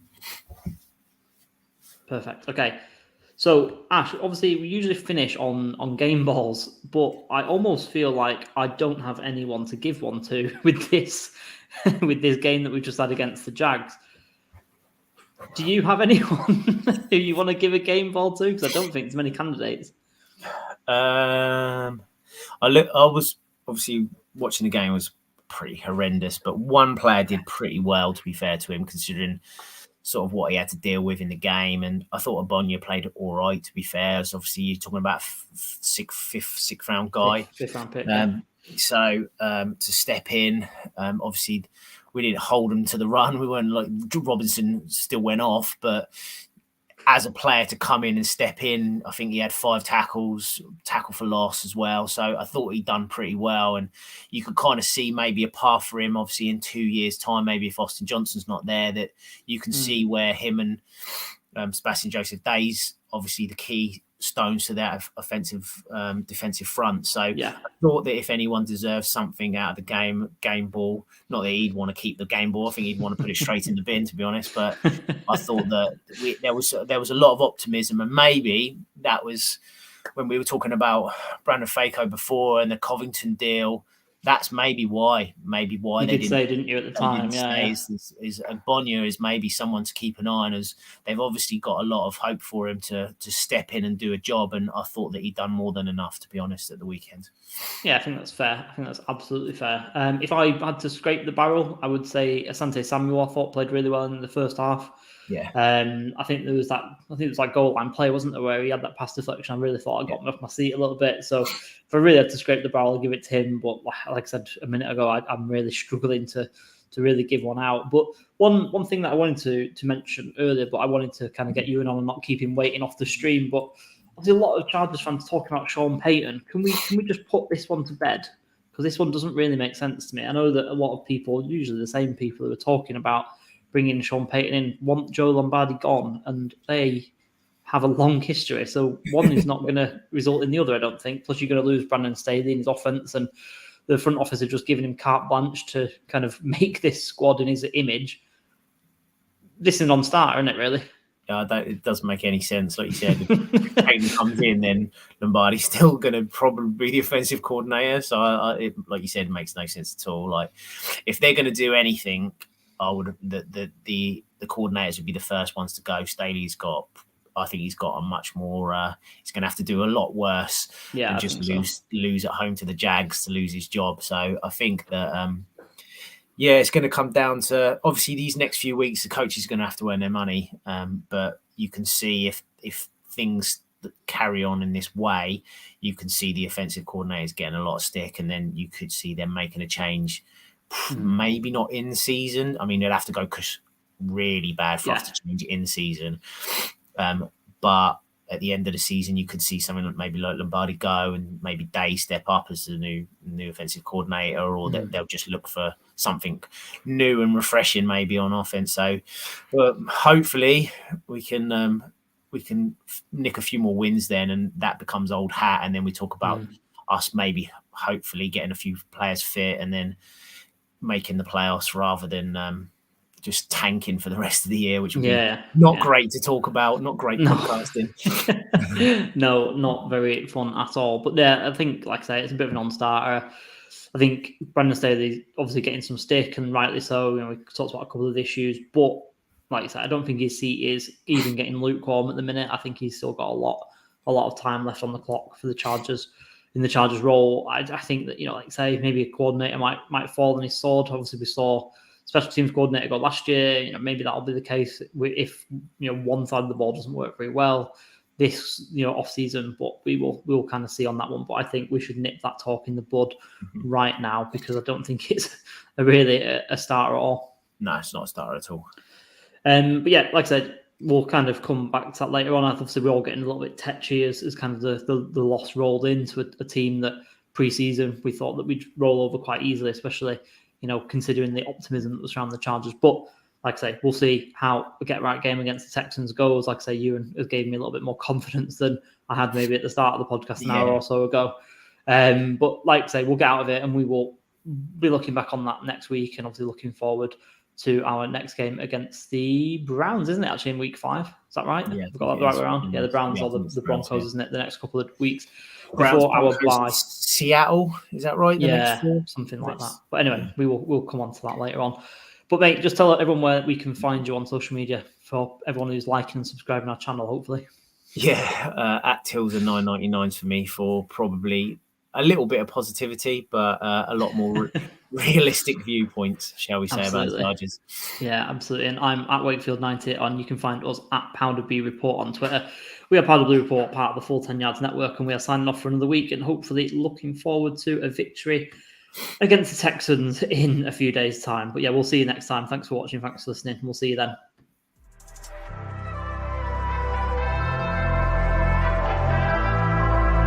Perfect. Okay. So, Ash, obviously, we usually finish on game balls, but I almost feel like I don't have anyone to give one to with this game that we've just had against the Jags. Do you have anyone who you want to give a game ball to? Because I don't think there's many candidates. I was obviously watching the game, was pretty horrendous, but one player did pretty well, to be fair to him, considering sort of what he had to deal with in the game. And I thought Abonya played all right, to be fair. So obviously you're talking about sixth round guy. Fifth round pick. So to step in, obviously we didn't hold him to the run. We weren't like Robinson still went off, but as a player to come in and step in, I think he had 5 tackles, tackle for loss as well. So I thought he'd done pretty well. And you could kind of see maybe a path for him, obviously, in 2 years' time, maybe if Austin Johnson's not there, that you can see where him and Sebastian Joseph Day's obviously the key stones to that offensive defensive front. So I thought that if anyone deserves something out of the game ball, not that he'd want to keep the game ball, I think he'd want to put it straight in the bin, to be honest. But I thought that there was a lot of optimism, and maybe that was when we were talking about Brandon Faco before and the Covington deal. That's maybe why you they did say, didn't you, at the time? Is Abonya is maybe someone to keep an eye on, as they've obviously got a lot of hope for him to step in and do a job. And I thought that he'd done more than enough, to be honest, at the weekend. Yeah, I think that's fair. I think that's absolutely fair. If I had to scrape the barrel, I would say Asante Samuel, I thought, played really well in the first half. Yeah. I think it was that goal line play, wasn't there, where he had that pass deflection. I really thought I got me off my seat a little bit. So if I really had to scrape the barrel, I'll give it to him. But like I said a minute ago, I'm really struggling to really give one out. But one thing that I wanted to mention earlier, but I wanted to kind of get you in on and not keep him waiting off the stream. But there's a lot of Chargers fans talking about Sean Payton. Can we just put this one to bed? because this one doesn't really make sense to me. I know that a lot of people, usually the same people who are talking about bringing Sean Payton in, want Joe Lombardi gone, and they have a long history. So one is not going to result in the other, I don't think. Plus, you're going to lose Brandon Staley in his offense, and the front office are just giving him carte blanche to kind of make this squad in his image. This is a non-starter, isn't it, really? It doesn't make any sense. Like you said, if Payton comes in, then Lombardi's still going to probably be the offensive coordinator. So, like you said, it makes no sense at all. Like, if they're going to do anything, I would the coordinators would be the first ones to go. I think he's got a much more. He's going to have to do a lot worse than just lose at home to the Jags to lose his job. So I think that. It's going to come down to, obviously, these next few weeks, the coach is going to have to earn their money. But you can see if things carry on in this way, you can see the offensive coordinators getting a lot of stick, and then you could see them making a change, maybe not in season. I mean, they'd have to go really bad for us to change it in season. But at the end of the season, you could see something maybe like Lombardi go and maybe Day step up as the new offensive coordinator, or they'll just look for something new and refreshing maybe on offense. So hopefully we can nick a few more wins then, and that becomes old hat. And then we talk about us maybe hopefully getting a few players fit and then making the playoffs rather than just tanking for the rest of the year, which would be not great to talk about, not great podcasting. No, not very fun at all. But I think, like I say, it's a bit of a non-starter. I think Brandon Staley's obviously getting some stick, and rightly so. We talked about a couple of issues, but like I said, I don't think his seat is even getting lukewarm at the minute. I think he's still got a lot of time left on the clock for the Chargers. In the Chargers role, I think that, like I say, maybe a coordinator might fall on his sword. Obviously, we saw special teams coordinator go last year. Maybe that'll be the case if one side of the ball doesn't work very well this off season. But we'll kind of see on that one. But I think we should nip that talk in the bud right now, because I don't think it's really a starter at all. No, it's not a starter at all. But yeah, like I said, we'll kind of come back to that later on. Obviously, we're all getting a little bit tetchy as kind of the loss rolled into a team that pre-season we thought that we'd roll over quite easily, especially considering the optimism that was around the Chargers. But like I say, we'll see how the get-right game against the Texans goes. Like I say, Ewan has gave me a little bit more confidence than I had maybe at the start of the podcast an hour or so ago. But like I say, we'll get out of it, and we will be looking back on that next week, and obviously looking forward to our next game against the Browns, isn't it, actually, in week 5? Is that right? Yeah. We've got that the right way around. Yeah, the Browns or the Broncos, isn't it, the next couple of weeks Browns, before our bye. Seattle, is that right? Something like that. But anyway, we'll come on to that later on. But mate, just tell everyone where we can find you on social media for everyone who's liking and subscribing our channel, hopefully. Yeah, at Tills and 999s for me, for probably a little bit of positivity, but a lot more realistic viewpoints, shall we say, about the Chargers. Yeah, absolutely. And I'm at Wakefield90, and you can find us at Powder Blue Report on Twitter. We are Powder Blue Report, part of the Full 10 Yards Network, and we are signing off for another week, and hopefully looking forward to a victory against the Texans in a few days' time. But yeah, we'll see you next time. Thanks for watching. Thanks for listening. We'll see you then.